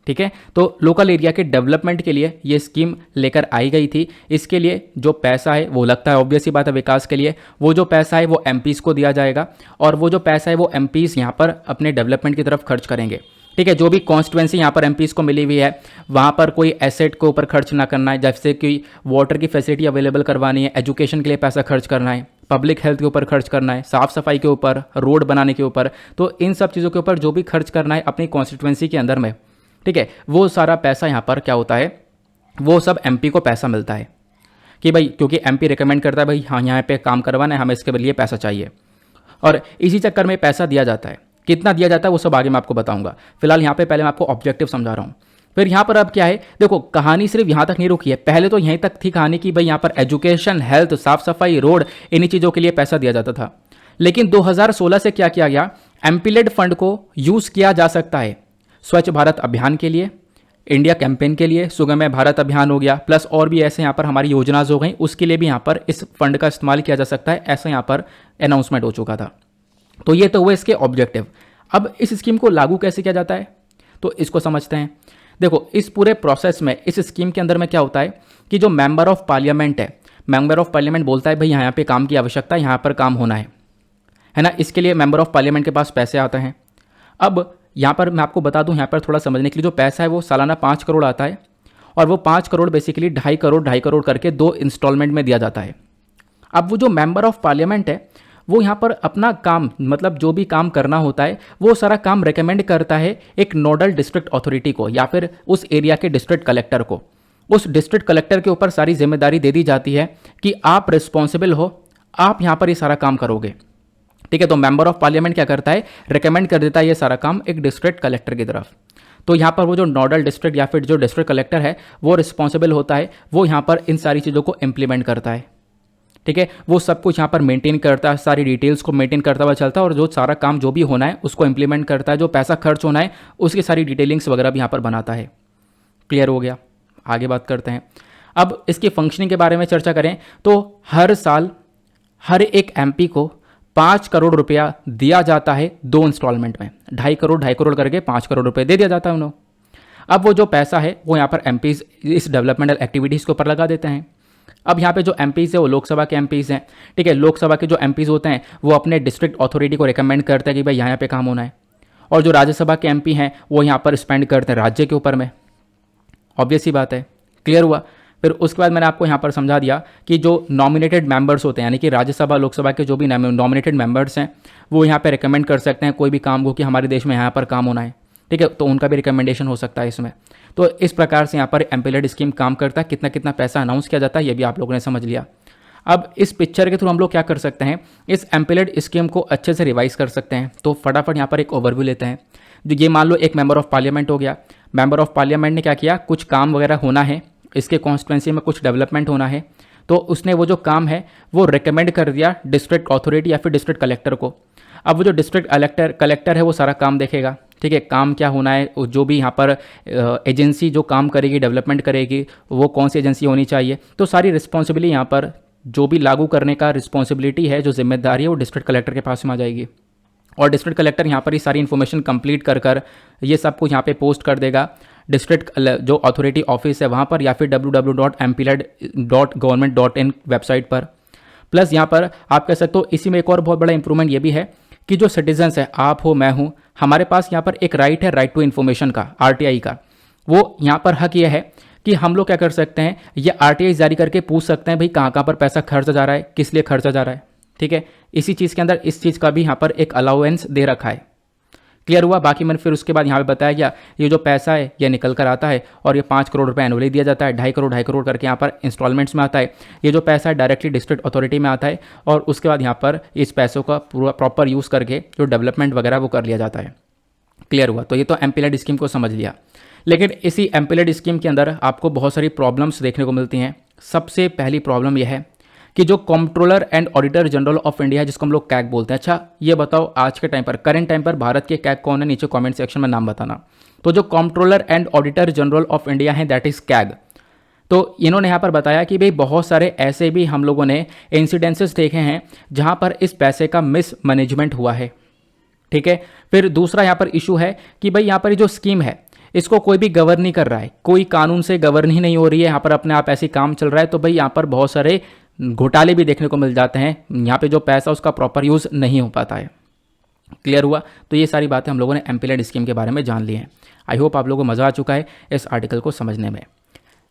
ठीक है, तो लोकल एरिया के डेवलपमेंट के लिए ये स्कीम लेकर आई गई थी। इसके लिए जो पैसा है वो लगता है, ऑब्वियस ही बात है, विकास के लिए वो जो पैसा है वो एमपीज को दिया जाएगा, और वो जो पैसा है वो एमपीज यहाँ पर अपने डेवलपमेंट की तरफ खर्च करेंगे। ठीक है, जो भी कॉन्स्टिट्यूएंसी यहाँ पर एमपीज को मिली हुई है वहाँ पर कोई एसेट के ऊपर खर्च ना करना है, जैसे कि वाटर की फैसिलिटी अवेलेबल करवानी है, एजुकेशन के लिए पैसा खर्च करना है, पब्लिक हेल्थ के ऊपर खर्च करना है, साफ सफाई के ऊपर, रोड बनाने के ऊपर। तो इन सब चीज़ों के ऊपर जो भी खर्च करना है अपनी कॉन्स्टिट्यूएंसी के अंदर में, ठीक है, वो सारा पैसा यहाँ पर क्या होता है, वो सब एमपी को पैसा मिलता है कि भाई क्योंकि एमपी रिकमेंड करता है भाई हाँ यहाँ पे काम करवाना है, हमें इसके लिए पैसा चाहिए, और इसी चक्कर में पैसा दिया जाता है। कितना दिया जाता है वो सब आगे मैं आपको बताऊंगा। फिलहाल यहाँ पे पहले मैं आपको ऑब्जेक्टिव समझा रहा हूँ। फिर यहाँ पर अब क्या है, देखो कहानी सिर्फ यहाँ तक नहीं रुकी है, पहले तो यहीं तक थी कहानी कि भाई यहाँ पर एजुकेशन, हेल्थ, साफ सफाई, रोड, इन्हीं चीज़ों के लिए पैसा दिया जाता था। लेकिन 2016 से क्या किया गया, एमपी-लेड फंड को यूज़ किया जा सकता है स्वच्छ भारत अभियान के लिए, इंडिया कैंपेन के लिए, सुगम्य भारत अभियान हो गया, प्लस और भी ऐसे यहाँ पर हमारी योजनाएं हो गई, उसके लिए भी यहाँ पर इस फंड का इस्तेमाल किया जा सकता है, ऐसा यहाँ पर अनाउंसमेंट हो चुका था। तो ये तो हुए इसके ऑब्जेक्टिव। अब इस स्कीम को लागू कैसे किया जाता है तो इसको समझते हैं। देखो, इस पूरे प्रोसेस में इस स्कीम के अंदर में क्या होता है कि जो मेंबर ऑफ पार्लियामेंट है, मेंबर ऑफ पार्लियामेंट बोलता है भाई यहाँ पे काम की आवश्यकता है, यहाँ पर काम होना है ना, इसके लिए मेंबर ऑफ पार्लियामेंट के पास पैसे आते हैं। अब यहाँ पर मैं आपको बता दूँ, यहाँ पर थोड़ा समझने के लिए, जो पैसा है वो सालाना 5 करोड़ आता है, और वो 5 करोड़ बेसिकली 2.5 करोड़ करके 2 इंस्टॉलमेंट में दिया जाता है। अब वो जो मेंबर ऑफ पार्लियामेंट है वो यहाँ पर अपना काम, मतलब जो भी काम करना होता है वो सारा काम रेकमेंड करता है एक नोडल डिस्ट्रिक्ट अथॉरिटी को, या फिर उस एरिया के डिस्ट्रिक्ट कलेक्टर को। उस डिस्ट्रिक्ट कलेक्टर के ऊपर सारी जिम्मेदारी दे दी जाती है कि आप रिस्पॉन्सिबल हो, आप यहाँ पर ये सारा काम करोगे। ठीक है, तो मेंबर ऑफ पार्लियामेंट क्या करता है, रिकमेंड कर देता है ये सारा काम एक डिस्ट्रिक्ट कलेक्टर की तरफ। तो यहाँ पर वो जो नोडल डिस्ट्रिक्ट या फिर जो डिस्ट्रिक्ट कलेक्टर है वो रिस्पॉन्सिबल होता है, वो यहाँ पर इन सारी चीज़ों को इम्प्लीमेंट करता है। ठीक है, वो सब कुछ यहाँ पर मेंटेन करता है, सारी डिटेल्स को मेंटेन करता हुआ चलता है, और जो सारा काम जो भी होना है उसको इंप्लीमेंट करता है, जो पैसा खर्च होना है उसकी सारी डिटेलिंग्स वगैरह भी यहाँ पर बनाता है। क्लियर हो गया? आगे बात करते हैं। अब इसकी फंक्शनिंग के बारे में चर्चा करें तो हर साल हर एक एमपी को 5 करोड़ रुपया दिया जाता है 2 इंस्टॉलमेंट में, 2.5 करोड़ करके 5 करोड़ रुपये दे दिया जाता है उन्होंने। अब वो जो पैसा है वो यहाँ पर एमपीज इस डेवलपमेंटल एक्टिविटीज़ के ऊपर लगा देते हैं। अब यहाँ पे जो एमपीज़ है वो लोकसभा के एमपीज़ हैं। ठीक है, लोकसभा के जो एमपीज़ होते हैं वो अपने डिस्ट्रिक्ट अथॉरिटी को रिकमेंड करते हैं कि भाई यहाँ पे काम होना है, और जो राज्यसभा के एमपी हैं वो यहाँ पर स्पेंड करते हैं राज्य के ऊपर में। ऑब्वियस ही बात है। क्लियर हुआ? फिर उसके बाद मैंने आपको यहाँ पर समझा दिया कि जो नॉमिनेटेड मेंबर्स होते हैं, यानी कि राज्यसभा लोकसभा के जो भी नॉमिनेटेड मेंबर्स हैं वो यहाँ पे रिकमेंड कर सकते हैं कोई भी काम को कि हमारे देश में यहाँ पर काम होना है। ठीक है, तो उनका भी रिकमेंडेशन हो सकता है इसमें। तो इस प्रकार से यहाँ पर एमपी-लेड स्कीम काम करता है। कितना कितना पैसा अनाउंस किया जाता है ये भी आप लोगों ने समझ लिया। अब इस पिक्चर के थ्रू हम लोग क्या कर सकते हैं, इस एमपी-लेड स्कीम को अच्छे से रिवाइज कर सकते हैं। तो फटाफट यहाँ पर एक ओवरव्यू लेते हैं। जो ये मान लो एक मेंबर ऑफ पार्लियामेंट हो गया, मेंबर ऑफ पार्लियामेंट ने क्या किया, कुछ काम वगैरह होना है, इसके कॉन्स्टिट्यूएंसी में कुछ डेवलपमेंट होना है, तो उसने वो जो काम है वो रिकमेंड कर दिया डिस्ट्रिक्ट अथॉरिटी या फिर डिस्ट्रिक्ट कलेक्टर को। अब वो जो डिस्ट्रिक्ट कलेक्टर है वो सारा काम देखेगा, ठीक है, काम क्या होना है, जो भी यहाँ पर एजेंसी जो काम करेगी, डेवलपमेंट करेगी, वो कौन सी एजेंसी होनी चाहिए, तो सारी रिस्पॉन्सिबिलिटी यहाँ पर जो भी लागू करने का रिस्पॉन्सिबिलिटी है, जो जिम्मेदारी है, वो डिस्ट्रिक्ट कलेक्टर के पास में आ जाएगी। और डिस्ट्रिक्ट कलेक्टर यहाँ पर ये सारी इन्फॉर्मेशन कंप्लीट कर ये सब कुछ यहाँ पे पोस्ट कर देगा डिस्ट्रिक्ट जो अथॉरिटी ऑफिस है वहाँ पर, या फिर www.mplat.government.in वेबसाइट पर। प्लस यहाँ पर आप कह सकते हो इसी में एक और बहुत बड़ा इंप्रूवमेंट ये भी है कि जो सिटीजन्स है, आप हो मैं हूँ, हमारे पास यहाँ पर एक राइट है, राइट टू इन्फॉर्मेशन का, आरटीआई का। वो यहाँ पर हक यह है कि हम लोग क्या कर सकते हैं, ये आरटीआई जारी करके पूछ सकते हैं भाई कहाँ कहाँ पर पैसा खर्चा जा रहा है, किस लिए खर्चा जा रहा है, ठीक है। इसी चीज़ के अंदर इस चीज़ का भी यहाँ पर एक अलाउंस दे रखा है। क्लियर हुआ। बाकी मैंने फिर उसके बाद यहाँ पे बताया गया ये जो पैसा है ये निकल कर आता है और ये 5 करोड़ रुपए एनुअली दिया जाता है, 2.5 करोड़ करके यहाँ पर इंस्टॉलमेंट्स में आता है। ये जो पैसा है डायरेक्टली डिस्ट्रिक्ट अथॉरिटी में आता है और उसके बाद यहाँ पर इस पैसों का पूरा प्रॉपर यूज़ करके जो डेवलपमेंट वगैरह वो कर लिया जाता है। क्लियर हुआ। तो ये तो एमपीलैड स्कीम को समझ लिया। लेकिन इसी एमपीलैड स्कीम के अंदर आपको बहुत सारी प्रॉब्लम्स देखने को मिलती हैं। सबसे पहली प्रॉब्लम यह है कि जो controller and auditor general of India है, जिसको हम लोग कैग बोलते हैं। अच्छा ये बताओ आज के टाइम पर, करंट टाइम पर भारत के कैग कौन है, नीचे कमेंट सेक्शन में नाम बताना। तो जो controller and auditor general of India है दैट इज कैग। तो इन्होंने यहाँ पर बताया कि भाई बहुत सारे ऐसे भी हम लोगों ने इंसिडेंसेस देखे हैं जहाँ पर इस पैसे का मिसमैनेजमेंट हुआ है, ठीक है। फिर दूसरा यहाँ पर इशू है कि भाई यहाँ पर जो स्कीम है इसको कोई भी गवर्न नहीं कर रहा है, कोई कानून से गवर्न ही नहीं हो रही है, यहाँ पर अपने आप ऐसे काम चल रहा है। तो भाई यहाँ पर बहुत सारे घोटाले भी देखने को मिल जाते हैं, यहाँ पे जो पैसा उसका प्रॉपर यूज़ नहीं हो पाता है। क्लियर हुआ। तो ये सारी बातें हम लोगों ने एमपीलैड स्कीम के बारे में जान ली हैं। आई होप आप लोगों को मज़ा आ चुका है इस आर्टिकल को समझने में।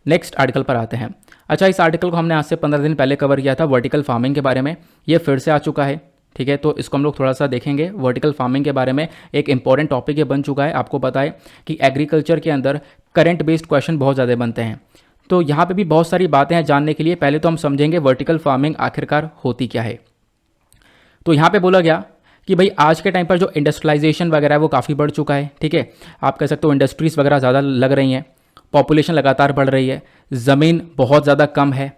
नेक्स्ट आर्टिकल पर आते हैं। अच्छा इस आर्टिकल को हमने आज से 15 दिन पहले कवर किया था, वर्टिकल फार्मिंग के बारे में। ये फिर से आ चुका है, ठीक है। तो इसको हम लोग थोड़ा सा देखेंगे। वर्टिकल फार्मिंग के बारे में एक इंपॉर्टेंट टॉपिक ये बन चुका है। आपको पता है कि एग्रीकल्चर के अंदर करंट बेस्ड क्वेश्चन बहुत ज़्यादा बनते हैं, तो यहाँ पे भी बहुत सारी बातें हैं जानने के लिए। पहले तो हम समझेंगे वर्टिकल फार्मिंग आखिरकार होती क्या है। तो यहाँ पे बोला गया कि भाई आज के टाइम पर जो इंडस्ट्रियलाइजेशन वगैरह है वो काफ़ी बढ़ चुका है, ठीक है। आप कह सकते हो इंडस्ट्रीज़ वगैरह ज़्यादा लग रही हैं, पॉपुलेशन लगातार बढ़ रही है, ज़मीन बहुत ज़्यादा कम है।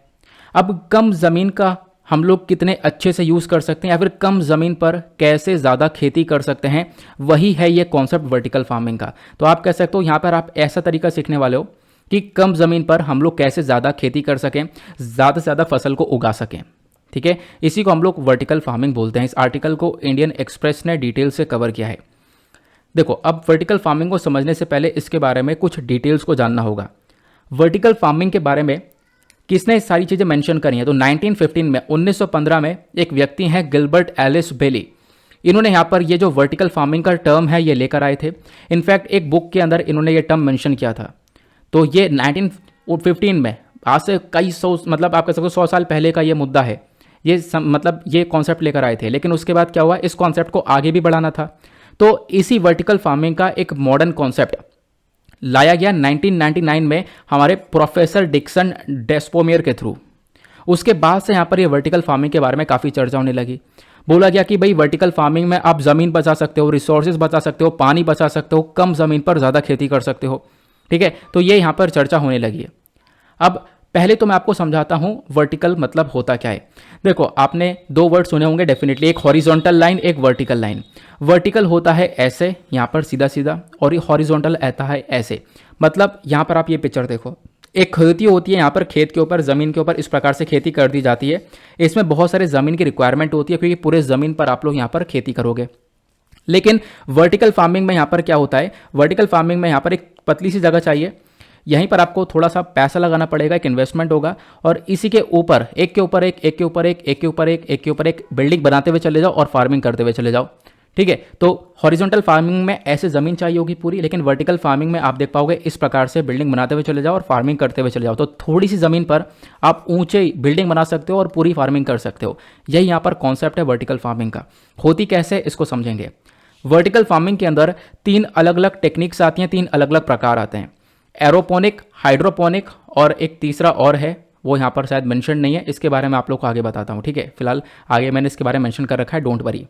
अब कम ज़मीन का हम लोग कितने अच्छे से यूज़ कर सकते हैं या फिर कम ज़मीन पर कैसे ज़्यादा खेती कर सकते हैं, वही है ये कॉन्सेप्ट वर्टिकल फार्मिंग का। तो आप कह सकते हो यहाँ पर आप ऐसा तरीका सीखने वाले हो कि कम ज़मीन पर हम लोग कैसे ज़्यादा खेती कर सकें, ज़्यादा से ज़्यादा फसल को उगा सकें, ठीक है। इसी को हम लोग वर्टिकल फार्मिंग बोलते हैं। इस आर्टिकल को इंडियन एक्सप्रेस ने डिटेल से कवर किया है। देखो अब वर्टिकल फार्मिंग को समझने से पहले इसके बारे में कुछ डिटेल्स को जानना होगा। वर्टिकल फार्मिंग के बारे में किसने सारी चीज़ें मेंशन करी हैं, तो 1915 में एक व्यक्ति हैं गिलबर्ट एलिस बेली। इन्होंने यहाँ पर ये जो वर्टिकल फार्मिंग का टर्म है ये लेकर आए थे। इनफैक्ट एक बुक के अंदर इन्होंने ये टर्म मेंशन किया था। तो ये 1915 में, आज से कई सौ, मतलब आप कह सकते हो 100 साल पहले का ये मुद्दा है। ये मतलब ये कॉन्सेप्ट लेकर आए थे। लेकिन उसके बाद क्या हुआ, इस कॉन्सेप्ट को आगे भी बढ़ाना था। तो इसी वर्टिकल फार्मिंग का एक मॉडर्न कॉन्सेप्ट लाया गया 1999 में हमारे प्रोफेसर डिक्सन डेस्पोमियर के थ्रू। उसके बाद से यहाँ पर ये वर्टिकल फार्मिंग के बारे में काफ़ी चर्चा होने लगी। बोला गया कि भाई वर्टिकल फार्मिंग में आप ज़मीन बचा सकते हो, रिसोर्सेज बचा सकते हो, पानी बचा सकते हो, कम ज़मीन पर ज़्यादा खेती कर सकते हो, ठीक है। तो ये यहाँ पर चर्चा होने लगी है। अब पहले तो मैं आपको समझाता हूँ वर्टिकल मतलब होता क्या है। देखो आपने 2 वर्ड सुने होंगे डेफिनेटली, एक हॉरिजॉन्टल लाइन, एक वर्टिकल लाइन। वर्टिकल होता है ऐसे यहाँ पर सीधा सीधा, और ये हॉरिजॉन्टल आता है ऐसे। मतलब यहाँ पर आप ये पिक्चर देखो, एक खेती होती है यहाँ पर, खेत के ऊपर, ज़मीन के ऊपर इस प्रकार से खेती कर दी जाती है। इसमें बहुत सारे ज़मीन की रिक्वायरमेंट होती है क्योंकि पूरे ज़मीन पर आप लोग यहाँ पर खेती करोगे। लेकिन वर्टिकल फार्मिंग में यहाँ पर क्या होता है, वर्टिकल फार्मिंग में यहाँ पर एक पतली सी जगह चाहिए, यहीं पर आपको थोड़ा सा पैसा लगाना पड़ेगा, एक इन्वेस्टमेंट होगा, और इसी के ऊपर एक के ऊपर एक, एक के ऊपर एक, एक के ऊपर एक, एक के ऊपर एक बिल्डिंग बनाते हुए चले जाओ और फार्मिंग करते हुए चले जाओ, ठीक है। तो हॉरिजॉन्टल फार्मिंग में ऐसे ज़मीन चाहिए होगी पूरी, लेकिन वर्टिकल फार्मिंग में आप देख पाओगे इस प्रकार से बिल्डिंग बनाते हुए चले जाओ और फार्मिंग करते हुए चले जाओ। तो थोड़ी सी ज़मीन पर आप ऊंचे बिल्डिंग बना सकते हो और पूरी फार्मिंग कर सकते हो। यही यहाँ पर कॉन्सेप्ट है वर्टिकल फार्मिंग का। होती कैसे इसको समझेंगे। वर्टिकल फार्मिंग के अंदर 3 अलग अलग टेक्निक्स आती हैं, 3 अलग अलग प्रकार आते हैं, एरोपोनिक, हाइड्रोपोनिक और एक तीसरा और है, वो यहाँ पर शायद मेंशन नहीं है। इसके बारे में आप लोग को आगे बताता हूँ, ठीक है। फिलहाल आगे मैंने इसके बारे में मेंशन कर रखा है, डोंट वरी।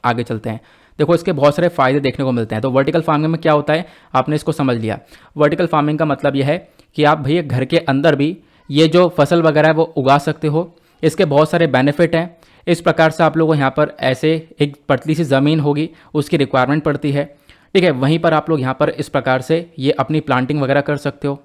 आगे चलते हैं। देखो इसके बहुत सारे फायदे देखने को मिलते हैं। तो वर्टिकल फार्मिंग में क्या होता है, आपने इसको समझ लिया। वर्टिकल फार्मिंग का मतलब यह है कि आप भैया घर के अंदर भी ये जो फसल वगैरह है वो उगा सकते हो। इसके बहुत सारे बेनिफिट हैं। इस प्रकार से आप लोगों को यहाँ पर ऐसे एक पतली सी ज़मीन होगी, उसकी रिक्वायरमेंट पड़ती है, ठीक है। वहीं पर आप लोग यहाँ पर इस प्रकार से ये अपनी प्लांटिंग वगैरह कर सकते हो।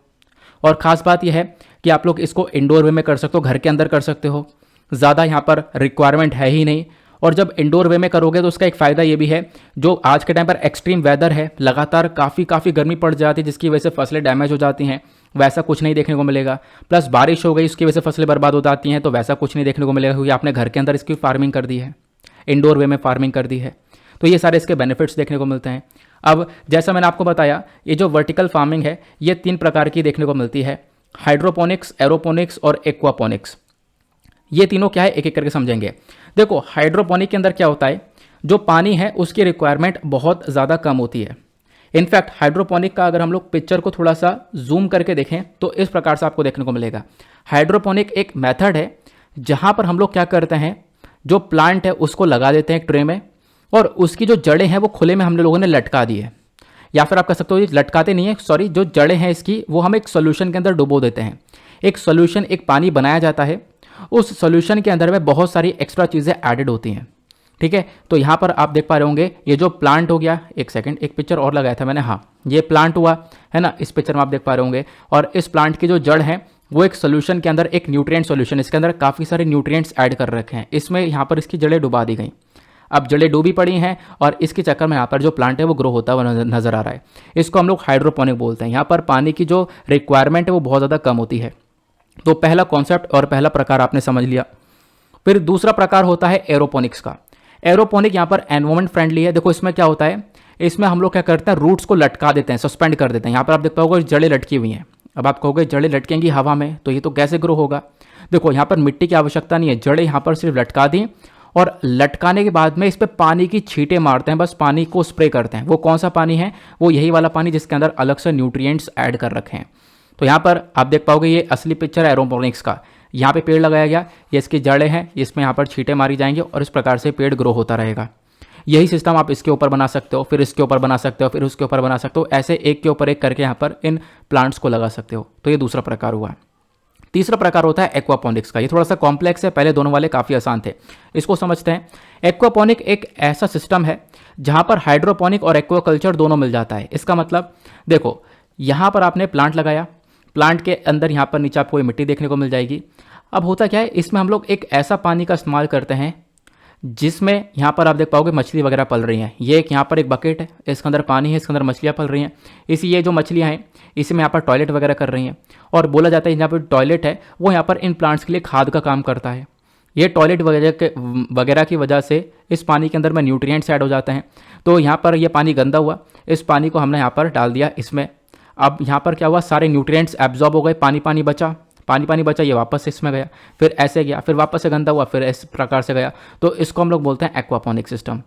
और ख़ास बात यह है कि आप लोग इसको इंडोर वे में कर सकते हो, घर के अंदर कर सकते हो, ज़्यादा यहाँ पर रिक्वायरमेंट है ही नहीं। और जब इंडोर वे में करोगे तो उसका एक फ़ायदा ये भी है, जो आज के टाइम पर एक्सट्रीम वेदर है, लगातार काफ़ी गर्मी पड़ जाती है जिसकी वजह से फसलें डैमेज हो जाती हैं, वैसा कुछ नहीं देखने को मिलेगा। प्लस बारिश हो गई उसकी वजह से फसलें बर्बाद हो जाती हैं, तो वैसा कुछ नहीं देखने को मिलेगा, क्योंकि आपने घर के अंदर इसकी फार्मिंग कर दी है, इंडोर वे में फार्मिंग कर दी है। तो ये सारे इसके बेनिफिट्स देखने को मिलते हैं। अब जैसा मैंने आपको बताया, ये जो वर्टिकल फार्मिंग है ये 3 प्रकार की देखने को मिलती है, हाइड्रोपोनिक्स, एरोपोनिक्स और एक्वापोनिक्स। ये तीनों क्या है एक एक करके समझेंगे। देखो, हाइड्रोपोनिक के अंदर क्या होता है, जो पानी है उसकी रिक्वायरमेंट बहुत ज़्यादा कम होती है। इनफैक्ट हाइड्रोपोनिक का अगर हम लोग पिक्चर को थोड़ा सा जूम करके देखें तो इस प्रकार से आपको देखने को मिलेगा। हाइड्रोपोनिक एक मेथड है जहाँ पर हम लोग क्या करते हैं, जो प्लांट है उसको लगा देते हैं एक ट्रे में, और उसकी जो जड़ें हैं वो खुले में हम लोगों ने लटका दी है। या फिर आप कह सकते हो ये लटकाते नहीं है, सॉरी, जो जड़ें हैं इसकी वो हम एक सोल्यूशन के अंदर डुबो देते हैं। एक सोल्यूशन, एक पानी बनाया जाता है, उस सोल्यूशन के अंदर में बहुत सारी एक्स्ट्रा चीज़ें एडेड होती हैं, ठीक है। तो यहाँ पर आप देख पा रहे होंगे ये जो प्लांट हो गया, एक सेकंड, एक पिक्चर और लगाया था मैंने, हाँ ये प्लांट हुआ है ना, इस पिक्चर में आप देख पा रहे होंगे। और इस प्लांट की जो जड़ है वो एक सोल्यूशन के अंदर, एक न्यूट्रिएंट सोल्यूशन, इसके अंदर काफ़ी सारे न्यूट्रिएंट्स ऐड कर रखे हैं, इसमें यहाँ पर इसकी जड़ें डुबा दी गई। अब जड़ें डूबी पड़ी हैं और इसके चक्कर में यहाँ पर जो प्लांट है वो ग्रो होता हुआ नजर आ रहा है। इसको हम लोग हाइड्रोपोनिक बोलते हैं। यहाँ पर पानी की जो रिक्वायरमेंट है वो बहुत ज़्यादा कम होती है। तो पहला कॉन्सेप्ट और पहला प्रकार आपने समझ लिया। फिर दूसरा प्रकार होता है एरोपोनिक्स का। एरोपोनिक यहाँ पर एनवायरमेंट फ्रेंडली है। देखो इसमें क्या होता है, इसमें हम लोग क्या करते हैं, रूट्स को लटका देते हैं, सस्पेंड कर देते हैं। यहाँ पर आप देख पाओगे जड़ें लटकी हुई हैं। अब आप कहोगे जड़ें लटकेंगी हवा में तो ये तो कैसे ग्रो होगा। देखो यहाँ पर मिट्टी की आवश्यकता नहीं है, जड़ें यहाँ पर सिर्फ लटका दी और लटकाने के बाद में इस पर पानी की छींटे मारते हैं, बस पानी को स्प्रे करते हैं। वो कौन सा पानी है, वो यही वाला पानी जिसके अंदर अलग से न्यूट्रिएंट्स ऐड कर रखे हैं। तो यहाँ पर आप देख पाओगे ये असली पिक्चर है एरोपोनिक्स का। यहाँ पे पेड़ लगाया गया, ये इसकी जड़ें हैं, इसमें यहाँ पर छींटे मारी जाएंगी और इस प्रकार से पेड़ ग्रो होता रहेगा। यही सिस्टम आप इसके ऊपर बना सकते हो, फिर इसके ऊपर बना सकते हो, फिर उसके ऊपर बना सकते हो, ऐसे एक के ऊपर एक करके यहाँ पर इन प्लांट्स को लगा सकते हो। तो ये दूसरा प्रकार हुआ। तीसरा प्रकार होता है एक्वापोनिक्स का। ये थोड़ा सा कॉम्प्लेक्स है, पहले दोनों वाले काफ़ी आसान थे, इसको समझते हैं। एक्वापोनिक एक ऐसा सिस्टम है जहाँ पर हाइड्रोपोनिक और एक्वाकल्चर दोनों मिल जाता है। इसका मतलब देखो, यहाँ पर आपने प्लांट लगाया, प्लांट के अंदर यहाँ पर नीचे आपको ये मिट्टी देखने को मिल जाएगी। अब होता क्या है, इसमें हम लोग एक ऐसा पानी का इस्तेमाल करते हैं जिसमें यहाँ पर आप देख पाओगे मछली वगैरह पल रही हैं। ये एक यहाँ पर एक बकेट है, इसके अंदर पानी है, इसके अंदर मछलियाँ पल रही हैं। इसी ये जो मछलियाँ हैं इसी में यहाँ पर टॉयलेट वगैरह कर रही हैं। और बोला जाता है जहाँ पर टॉयलेट है वो यहाँ पर इन प्लांट्स के लिए खाद का काम करता है। ये टॉयलेट वगैरह की वजह से इस पानी के अंदर में न्यूट्रिएंट्स ऐड हो जाते हैं। तो यहाँ पर ये पानी गंदा हुआ, इस पानी को हमने यहाँ पर डाल दिया इसमें। अब यहाँ पर क्या हुआ, सारे न्यूट्रिएंट्स एब्जॉर्ब हो गए, पानी पानी बचा, ये वापस इसमें गया, फिर ऐसे गया, फिर वापस से गंदा हुआ, फिर इस प्रकार से गया। तो इसको हम लोग बोलते हैं एक्वापोनिक सिस्टम।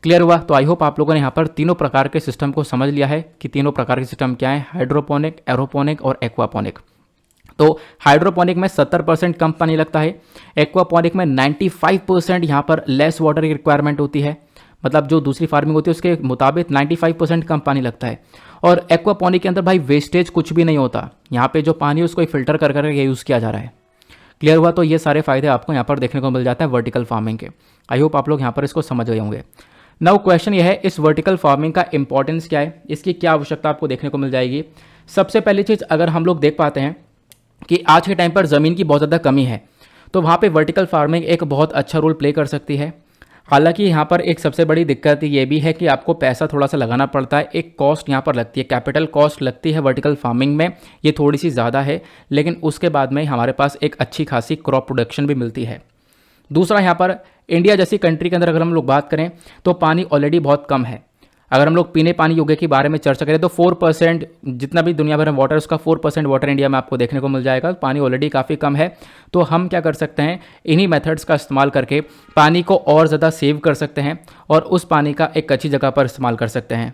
क्लियर हुआ। तो आई होप आप लोगों ने यहाँ पर तीनों प्रकार के सिस्टम को समझ लिया है कि तीनों प्रकार के सिस्टम क्या है, हाइड्रोपोनिक, एरोपोनिक और एक्वापोनिक। तो हाइड्रोपोनिक में 70% कम पानी लगता है, एक्वापोनिक में 95% यहाँ पर लेस वाटर की रिक्वायरमेंट होती है, मतलब जो दूसरी फार्मिंग होती है उसके मुताबिक 95% कम पानी लगता है। और एक्वापोनिक के अंदर भाई वेस्टेज कुछ भी नहीं होता, यहाँ पे जो पानी है उसको फिल्टर कर करके यूज़ किया जा रहा है। क्लियर हुआ। तो ये सारे फायदे आपको यहाँ पर देखने को मिल जाते हैं वर्टिकल फार्मिंग के। आई होप आप लोग यहाँ पर इसको समझ गए होंगे। नाउ क्वेश्चन ये है, इस वर्टिकल फार्मिंग का इंपॉर्टेंस क्या है, इसकी क्या आवश्यकता आपको देखने को मिल जाएगी। सबसे पहली चीज़, अगर हम लोग देख पाते हैं कि आज के टाइम पर ज़मीन की बहुत ज़्यादा कमी है, तो वहाँ पे वर्टिकल फार्मिंग एक बहुत अच्छा रोल प्ले कर सकती है। हालांकि यहाँ पर एक सबसे बड़ी दिक्कत ये भी है कि आपको पैसा थोड़ा सा लगाना पड़ता है, एक कॉस्ट यहाँ पर लगती है, कैपिटल कॉस्ट लगती है वर्टिकल फार्मिंग में, ये थोड़ी सी ज़्यादा है, लेकिन उसके बाद में हमारे पास एक अच्छी खासी क्रॉप प्रोडक्शन भी मिलती है। दूसरा, यहाँ पर इंडिया जैसी कंट्री के अंदर अगर हम लोग बात करें तो पानी ऑलरेडी बहुत कम है। अगर हम लोग पीने पानी योग्य के बारे में चर्चा करें तो 4%, जितना भी दुनिया भर में वाटर उसका 4% वाटर इंडिया में आपको देखने को मिल जाएगा। पानी ऑलरेडी काफ़ी कम है, तो हम क्या कर सकते हैं, इन्हीं मेथड्स का इस्तेमाल करके पानी को और ज़्यादा सेव कर सकते हैं और उस पानी का एक अच्छी जगह पर इस्तेमाल कर सकते हैं।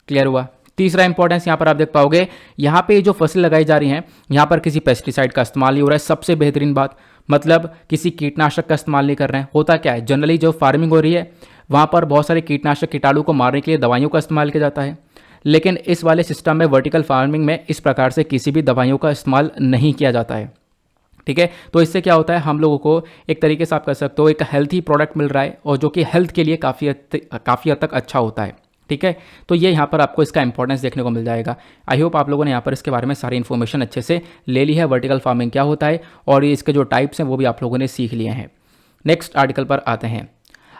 क्लियर हुआ। तीसरा इंपॉर्टेंस यहाँ पर आप देख पाओगे, यहाँ पे जो फसल लगाई जा रही हैं यहाँ पर किसी पेस्टिसाइड का इस्तेमाल नहीं हो रहा है। सबसे बेहतरीन बात, मतलब किसी कीटनाशक का इस्तेमाल नहीं कर रहे हैं। होता क्या है, जनरली जो फार्मिंग हो रही है वहाँ पर बहुत सारे कीटनाशक कीटाणु को मारने के लिए दवाइयों का इस्तेमाल किया जाता है, लेकिन इस वाले सिस्टम में वर्टिकल फार्मिंग में इस प्रकार से किसी भी दवाइयों का इस्तेमाल नहीं किया जाता है। ठीक है। तो इससे क्या होता है, हम लोगों को एक तरीके से आप कह सकते हो एक हेल्थी प्रोडक्ट मिल रहा है और जो कि हेल्थ के लिए काफ़ी हद तक अच्छा होता है, ठीक है। तो ये यहाँ पर आपको इसका इंपॉर्टेंस देखने को मिल जाएगा। आई होप आप लोगों ने यहाँ पर इसके बारे में सारी इन्फॉर्मेशन अच्छे से ले ली है, वर्टिकल फार्मिंग क्या होता है और ये इसके जो टाइप्स हैं वो भी आप लोगों ने सीख लिए हैं। नेक्स्ट आर्टिकल पर आते हैं।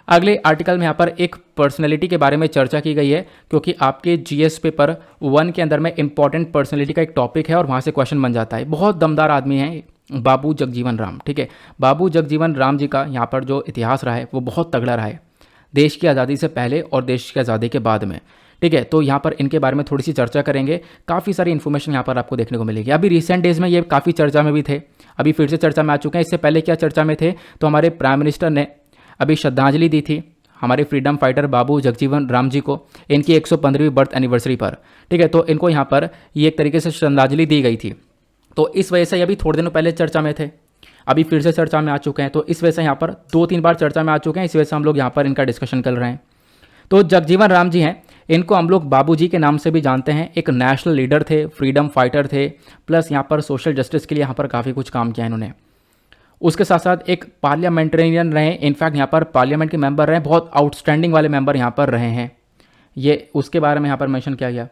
अगले आर्टिकल में यहाँ पर एक पर्सनैलिटी के बारे में चर्चा की गई है, क्योंकि आपके जीएस पेपर 1 के अंदर में इंपॉर्टेंट पर्सनैलिटी का एक टॉपिक है और वहाँ से क्वेश्चन बन जाता है। बहुत दमदार आदमी है बाबू जगजीवन राम, ठीक है। बाबू जगजीवन राम जी का यहाँ पर जो इतिहास रहा है वो बहुत तगड़ा रहा है, देश की आज़ादी से पहले और देश की आज़ादी के बाद में, ठीक है। तो यहाँ पर इनके बारे में थोड़ी सी चर्चा करेंगे, काफ़ी सारी इन्फॉर्मेशन यहाँ पर आपको देखने को मिलेगी। अभी रिसेंट डेज में ये काफ़ी चर्चा में भी थे, अभी फिर से चर्चा में आ चुके हैं। इससे पहले क्या चर्चा में थे, तो हमारे प्राइम मिनिस्टर ने अभी श्रद्धांजलि दी थी हमारे फ्रीडम फाइटर बाबू जगजीवन राम जी को, इनकी 115वीं बर्थ एनिवर्सरी पर, ठीक है। तो इनको यहाँ पर ये एक तरीके से श्रद्धांजलि दी गई थी, तो इस वजह से अभी थोड़े दिनों पहले चर्चा में थे, अभी फिर से चर्चा में आ चुके हैं। तो इस वजह से यहाँ पर 2-3 बार चर्चा में आ चुके हैं, इस वजह से हम लोग यहाँ पर इनका डिस्कशन कर रहे हैं। तो जगजीवन राम जी हैं, इनको हम लोग बाबूजी के नाम से भी जानते हैं। एक नेशनल लीडर थे, फ्रीडम फाइटर थे, प्लस यहाँ पर सोशल जस्टिस के लिए यहाँ पर काफ़ी कुछ काम किया इन्होंने। उसके साथ साथ एक पार्लियामेंटेरियन रहे, इनफैक्ट यहाँ पर पार्लियामेंट के मेंबर रहे, बहुत आउटस्टैंडिंग वाले मेंबर यहाँ पर रहे हैं, ये उसके बारे में यहाँ पर मेंशन किया गया।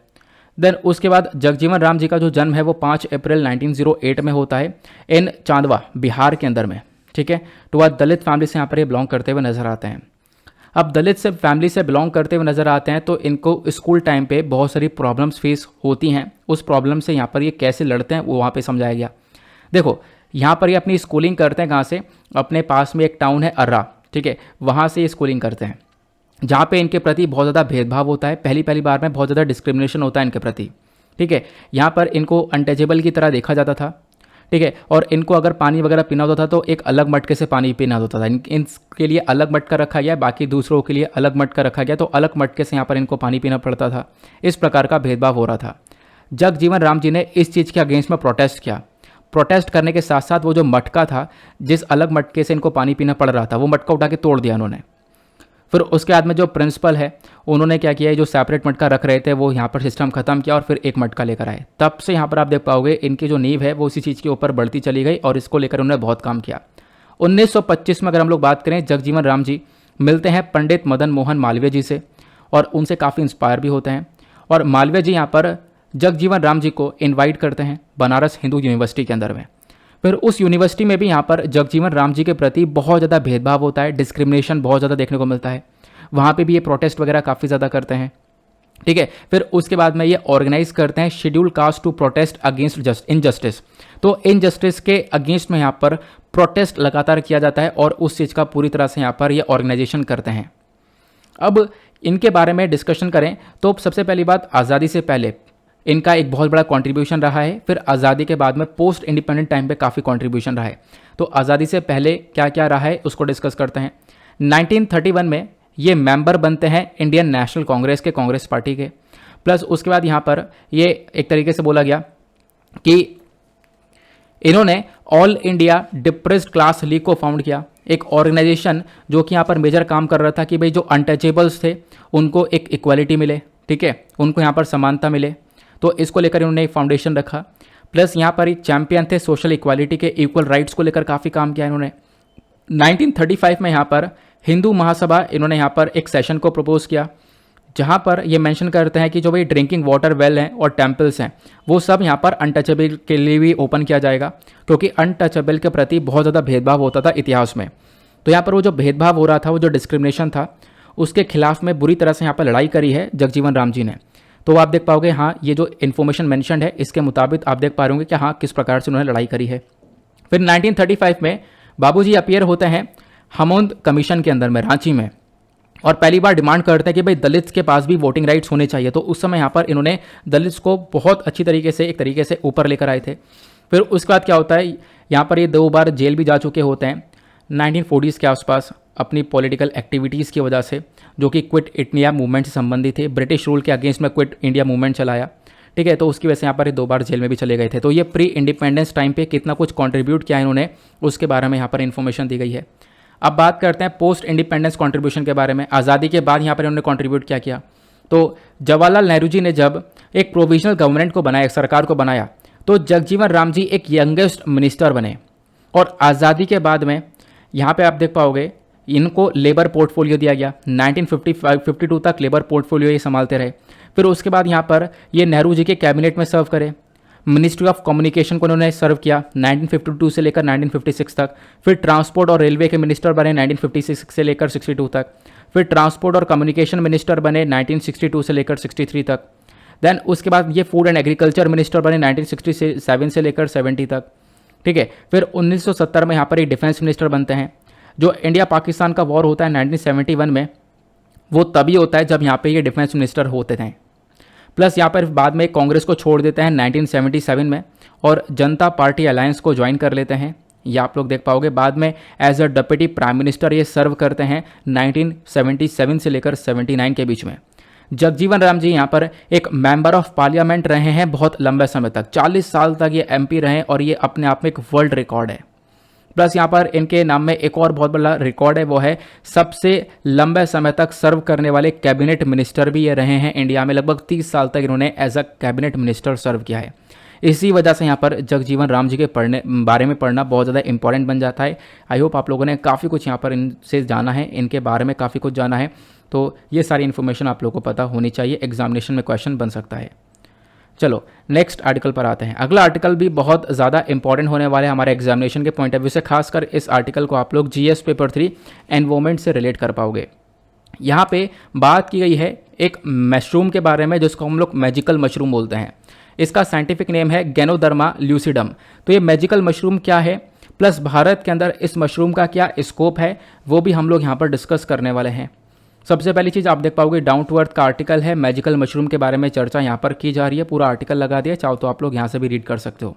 देन उसके बाद जगजीवन राम जी का जो जन्म है वो 5 अप्रैल 1908 में होता है इन चांदवा, बिहार के अंदर में, ठीक है। तो वह दलित फैमिली से यहाँ पर ये बिलोंग करते हुए नजर आते हैं। अब दलित से फैमिली से बिलोंग करते हुए नजर आते हैं, तो इनको स्कूल टाइम पे बहुत सारी प्रॉब्लम्स फेस होती हैं। उस प्रॉब्लम से यहाँ पर ये कैसे लड़ते हैं वो वहाँ पे समझाया गया। देखो यहाँ पर ये अपनी स्कूलिंग करते हैं कहाँ से, अपने पास में एक टाउन है अर्रा, ठीक है, वहाँ से ये स्कूलिंग करते हैं, जहाँ पे इनके प्रति बहुत ज़्यादा भेदभाव होता है। पहली बार में बहुत ज़्यादा डिस्क्रिमिनेशन होता है इनके प्रति, ठीक है। यहाँ पर इनको अनटचेबल की तरह देखा जाता था, ठीक है। और इनको अगर पानी वगैरह पीना होता था तो एक अलग मटके से पानी पीना होता था। इनके लिए अलग मटका रखा गया, बाकी दूसरों के लिए अलग मटका रखा गया, तो अलग मटके से यहाँ पर इनको पानी पीना पड़ता था। इस प्रकार का भेदभाव हो रहा था। जगजीवन राम जी ने इस चीज़ के अगेंस्ट में प्रोटेस्ट किया। प्रोटेस्ट करने के साथ साथ वो जो मटका था, जिस अलग मटके से इनको पानी पीना पड़ रहा था, वो मटका उठा के तोड़ दिया उन्होंने। फिर उसके बाद में जो प्रिंसिपल है उन्होंने क्या किया, जो सेपरेट मटका रख रहे थे वो यहाँ पर सिस्टम खत्म किया और फिर एक मटका लेकर आए। तब से यहाँ पर आप देख पाओगे इनकी जो नींव है वो उसी चीज़ के ऊपर बढ़ती चली गई और इसको लेकर उन्होंने बहुत काम किया। 1925 में अगर हम लोग बात करें, जगजीवन राम जी मिलते हैं पंडित मदन मोहन मालवीय जी से और उनसे काफ़ी इंस्पायर भी होते हैं। और मालवीय जी यहाँ पर जगजीवन राम जी को इनवाइट करते हैं बनारस हिंदू यूनिवर्सिटी के अंदर में। फिर उस यूनिवर्सिटी में भी यहाँ पर जगजीवन राम जी के प्रति बहुत ज़्यादा भेदभाव होता है, डिस्क्रिमिनेशन बहुत ज़्यादा देखने को मिलता है। वहाँ पे भी ये प्रोटेस्ट वगैरह काफ़ी ज़्यादा करते हैं, ठीक है। फिर उसके बाद में ये ऑर्गेनाइज करते हैं schedule caste to protest against injustice. तो इनजस्टिस के अगेंस्ट में यहाँ पर प्रोटेस्ट लगातार किया जाता है और उस चीज़ का पूरी तरह से यहाँ पर ये ऑर्गेनाइजेशन करते हैं। अब इनके बारे में डिस्कशन करें तो सबसे पहली बात, आज़ादी से पहले इनका एक बहुत बड़ा कंट्रीब्यूशन रहा है। फिर आज़ादी के बाद में पोस्ट इंडिपेंडेंट टाइम पे काफ़ी कंट्रीब्यूशन रहा है। तो आज़ादी से पहले क्या क्या रहा है उसको डिस्कस करते हैं। 1931 में ये मेंबर बनते हैं इंडियन नेशनल कांग्रेस के, कांग्रेस पार्टी के। प्लस उसके बाद यहाँ पर ये एक तरीके से बोला गया कि इन्होंने all India depressed class league को फाउंड किया, एक ऑर्गेनाइजेशन जो कि यहाँ पर मेजर काम कर रहा था कि भाई जो अनटचेबल्स थे उनको एक इक्वालिटी मिले, ठीक है, उनको यहाँ पर समानता मिले। तो इसको लेकर इन्होंने एक फाउंडेशन रखा। प्लस यहाँ पर एक चैंपियन थे सोशल इक्वालिटी के, इक्वल राइट्स को लेकर काफ़ी काम किया इन्होंने। 1935 में यहाँ पर हिंदू महासभा इन्होंने यहाँ पर एक सेशन को प्रपोज किया, जहाँ पर ये मेंशन करते हैं कि जो भाई ड्रिंकिंग वाटर वेल हैं और टेम्पल्स हैं वो सब यहाँ पर अनटचेबल के लिए भी ओपन किया जाएगा, क्योंकि अनटचेबल के प्रति बहुत ज़्यादा भेदभाव होता था इतिहास में। तो यहाँ पर वो जो भेदभाव हो रहा था, वो जो डिस्क्रिमिनेशन था, उसके खिलाफ में बुरी तरह से यहाँ पर लड़ाई करी है जगजीवन राम जी ने। तो आप देख पाओगे, हाँ, ये जो इन्फॉर्मेशन मेंशन्ड है इसके मुताबिक आप देख पा रहे होंगे कि हाँ किस प्रकार से उन्होंने लड़ाई करी है। फिर 1935 में बाबूजी अपीयर होते हैं हमोंद कमीशन के अंदर में रांची में, और पहली बार डिमांड करते हैं कि भाई दलित्स के पास भी वोटिंग राइट्स होने चाहिए। तो उस समय यहाँ पर इन्होंने दलित्स को बहुत अच्छी तरीके से एक तरीके से ऊपर लेकर आए थे। फिर उसके बाद क्या होता है, यहाँ पर ये 2 बार जेल भी जा चुके होते हैं 1940s के आसपास अपनी पॉलिटिकल एक्टिविटीज़ की वजह से, जो कि क्विट इंडिया मूवमेंट से संबंधित थे। ब्रिटिश रूल के अगेंस्ट में क्विट इंडिया मूवमेंट चलाया, ठीक है। तो उसकी वजह से यहाँ पर 2 बार जेल में भी चले गए थे। तो ये प्री इंडिपेंडेंस टाइम पे कितना कुछ कंट्रीब्यूट किया इन्होंने, उसके बारे में यहाँ पर इन्फॉर्मेशन दी गई है। अब बात करते हैं पोस्ट इंडिपेंडेंस कंट्रीब्यूशन के बारे में। आज़ादी के बाद यहाँ पर इन्होंने कंट्रीब्यूट क्या किया, तो जवाहरलाल नेहरू जी ने जब एक प्रोविजनल गवर्नमेंट को बनाया, एक सरकार को बनाया, तो जगजीवन राम जी एक यंगेस्ट मिनिस्टर बने और आज़ादी के बाद में यहाँ पे आप देख पाओगे इनको लेबर पोर्टफोलियो दिया गया। 1952 तक लेबर पोर्टफोलियो ये संभालते रहे। फिर उसके बाद यहाँ पर ये नेहरू जी के कैबिनेट में सर्व करे। मिनिस्ट्री ऑफ कम्युनिकेशन को उन्होंने सर्व किया 1952 से लेकर 1956 तक। फिर ट्रांसपोर्ट और रेलवे के मिनिस्टर बने 1956 से लेकर 62 तक। फिर ट्रांसपोर्ट और कम्युनिकेशन मिनिस्टर बने 1962 से लेकर 63 तक। देन उसके बाद ये फूड एंड एग्रीकल्चर मिनिस्टर बने 1967 से लेकर 70 तक। ठीक है, फिर 1970 में यहाँ पर एक डिफेंस मिनिस्टर बनते हैं। जो इंडिया पाकिस्तान का वॉर होता है 1971 में, वो तभी होता है जब यहाँ पे ये डिफेंस मिनिस्टर होते थे। प्लस यहाँ पर बाद में कांग्रेस को छोड़ देते हैं 1977 में और जनता पार्टी अलायंस को ज्वाइन कर लेते हैं। ये आप लोग देख पाओगे। बाद में as a deputy prime minister ये सर्व करते हैं 1977 से लेकर 79 के बीच में। जगजीवन राम जी यहाँ पर एक मेंबर ऑफ पार्लियामेंट रहे हैं बहुत लंबे समय तक, 40 साल तक ये एमपी रहे और ये अपने आप में एक वर्ल्ड रिकॉर्ड है। प्लस यहाँ पर इनके नाम में एक और बहुत बड़ा रिकॉर्ड है, वो है सबसे लंबे समय तक सर्व करने वाले कैबिनेट मिनिस्टर भी ये रहे हैं इंडिया में। लगभग 30 साल तक इन्होंने एज अ कैबिनेट मिनिस्टर सर्व किया है। इसी वजह से यहाँ पर जगजीवन राम जी के बारे में पढ़ना बहुत ज़्यादा इंपॉर्टेंट बन जाता है। आई होप आप लोगों ने काफ़ी कुछ यहाँ पर इनसे जाना है, इनके बारे में काफ़ी कुछ जाना है। तो ये सारी इन्फॉर्मेशन आप लोगों को पता होनी चाहिए, एग्जामिनेशन में क्वेश्चन बन सकता है। चलो नेक्स्ट आर्टिकल पर आते हैं। अगला आर्टिकल भी बहुत ज़्यादा इंपॉर्टेंट होने वाले हमारे एग्जामिनेशन के पॉइंट ऑफ व्यू से। खासकर इस आर्टिकल को आप लोग जीएस पेपर 3 एनवायरमेंट से रिलेट कर पाओगे। यहाँ पे बात की गई है एक मशरूम के बारे में जिसको हम लोग मैजिकल मशरूम बोलते हैं। इसका साइंटिफिक नेम है गैनोडर्मा ल्यूसिडम। तो ये मैजिकल मशरूम क्या है, प्लस भारत के अंदर इस मशरूम का क्या स्कोप है, वो भी हम लोग यहाँ पर डिस्कस करने वाले हैं। सबसे पहली चीज़ आप देख पाओगे डाउन टू अर्थ का आर्टिकल है, मैजिकल मशरूम के बारे में चर्चा यहाँ पर की जा रही है। पूरा आर्टिकल लगा दिया, चाहो तो आप लोग यहाँ से भी रीड कर सकते हो।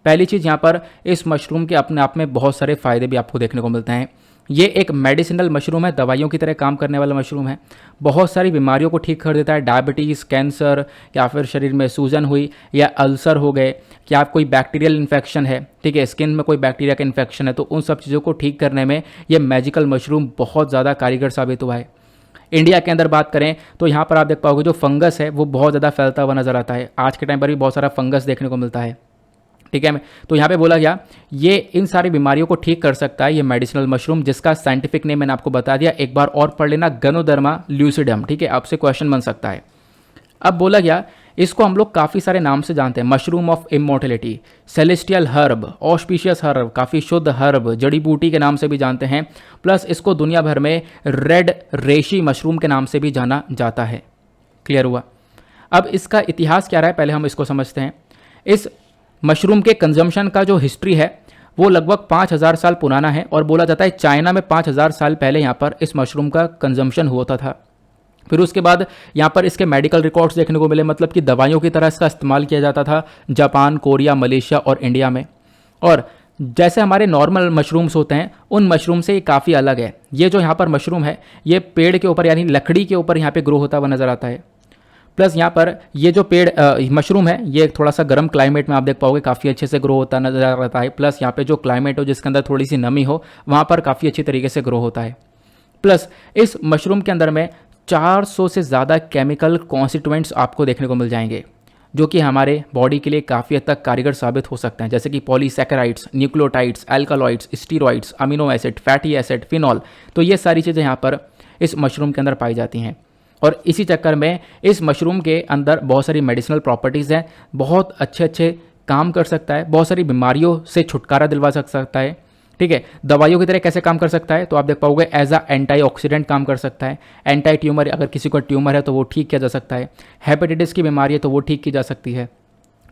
पहली चीज़ यहाँ पर इस मशरूम के अपने आप में बहुत सारे फायदे भी आपको देखने को मिलते हैं। ये एक मेडिसिनल मशरूम है, दवाइयों की तरह काम करने वाला मशरूम है। बहुत सारी बीमारियों को ठीक कर देता है, डायबिटीज़, कैंसर, या फिर शरीर में सूजन हुई या अल्सर हो गए, या कोई बैक्टीरियल इन्फेक्शन है, ठीक है, स्किन में कोई बैक्टीरिया का इन्फेक्शन है, तो उन सब चीज़ों को ठीक करने में ये मैजिकल मशरूम बहुत ज़्यादा कारीगर साबित हुआ है। इंडिया के अंदर बात करें तो यहाँ पर आप देख पाओगे जो फंगस है वो बहुत ज़्यादा फैलता हुआ नजर आता है। आज के टाइम पर भी बहुत सारा फंगस देखने को मिलता है, ठीक है। तो यहाँ पे बोला गया ये इन सारी बीमारियों को ठीक कर सकता है ये मेडिसिनल मशरूम, जिसका साइंटिफिक नेम मैंने आपको बता दिया। एक बार और पढ़ लेना, गैनोडर्मा ल्यूसिडम, ठीक है, आपसे क्वेश्चन बन सकता है। अब बोला गया इसको हम लोग काफ़ी सारे नाम से जानते हैं, mushroom of immortality, celestial herb, auspicious herb, काफ़ी शुद्ध हर्ब, जड़ी बूटी के नाम से भी जानते हैं। प्लस इसको दुनिया भर में रेड रेशी मशरूम के नाम से भी जाना जाता है। क्लियर हुआ? अब इसका इतिहास क्या रहा है पहले हम इसको समझते हैं। इस मशरूम के कंजम्पशन का जो हिस्ट्री है वो लगभग 5000 साल पुराना है और बोला जाता है चाइना में 5000 साल पहले यहाँ पर इस मशरूम का कंजम्पशन होता था। फिर उसके बाद यहाँ पर इसके मेडिकल रिकॉर्ड्स देखने को मिले, मतलब कि दवाइयों की तरह इसका इस्तेमाल किया जाता था जापान, कोरिया, मलेशिया और इंडिया में। और जैसे हमारे नॉर्मल मशरूम्स होते हैं उन मशरूम से ये काफ़ी अलग है। ये जो यहाँ पर मशरूम है ये पेड़ के ऊपर यानी लकड़ी के ऊपर यहाँ पे ग्रो होता हुआ नजर आता है। प्लस यहाँ पर ये जो पेड़ मशरूम है ये थोड़ा सा गर्म क्लाइमेट में आप देख पाओगे काफ़ी अच्छे से ग्रो होता नजर आता है। प्लस यहाँ पे जो क्लाइमेट हो जिसके अंदर थोड़ी सी नमी हो वहाँ पर काफ़ी अच्छी तरीके से ग्रो होता है। प्लस इस मशरूम के अंदर में 400 से ज़्यादा केमिकल कॉन्स्टिट्यूएंट्स आपको देखने को मिल जाएंगे जो कि हमारे बॉडी के लिए काफ़ी हद तक कारगर साबित हो सकते हैं, जैसे कि polysaccharides, nucleotides, alkaloids, steroids, amino acid, fatty acid, phenol. तो ये सारी चीज़ें यहाँ पर इस मशरूम के अंदर पाई जाती हैं और इसी चक्कर में इस मशरूम के अंदर बहुत सारी मेडिसिनल प्रॉपर्टीज़ हैं, बहुत अच्छे अच्छे काम कर सकता है, बहुत सारी बीमारियों से छुटकारा दिलवा सकता है, ठीक है। दवाइयों की तरह कैसे काम कर सकता है तो आप देख पाओगे एज अ एंटीऑक्सीडेंट काम कर सकता है, एंटी ट्यूमर, अगर किसी को ट्यूमर है तो वो ठीक किया जा सकता है, हेपेटाइटिस की बीमारी है तो वो ठीक की जा सकती है,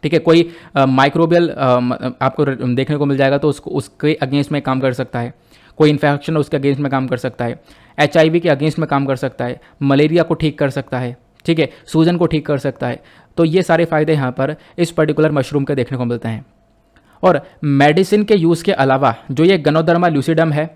ठीक है। कोई माइक्रोबियल आपको देखने को मिल जाएगा तो उसके अगेंस्ट में काम कर सकता है, कोई इन्फेक्शन है उसके अगेंस्ट में काम कर सकता है, HIV के अगेंस्ट में काम कर सकता है, मलेरिया को ठीक कर सकता है, ठीक है, सूजन को ठीक कर सकता है। तो ये सारे फायदे यहाँ पर इस पर्टिकुलर मशरूम के देखने को मिलते हैं। और मेडिसिन के यूज़ के अलावा जो ये गैनोडर्मा ल्यूसिडम है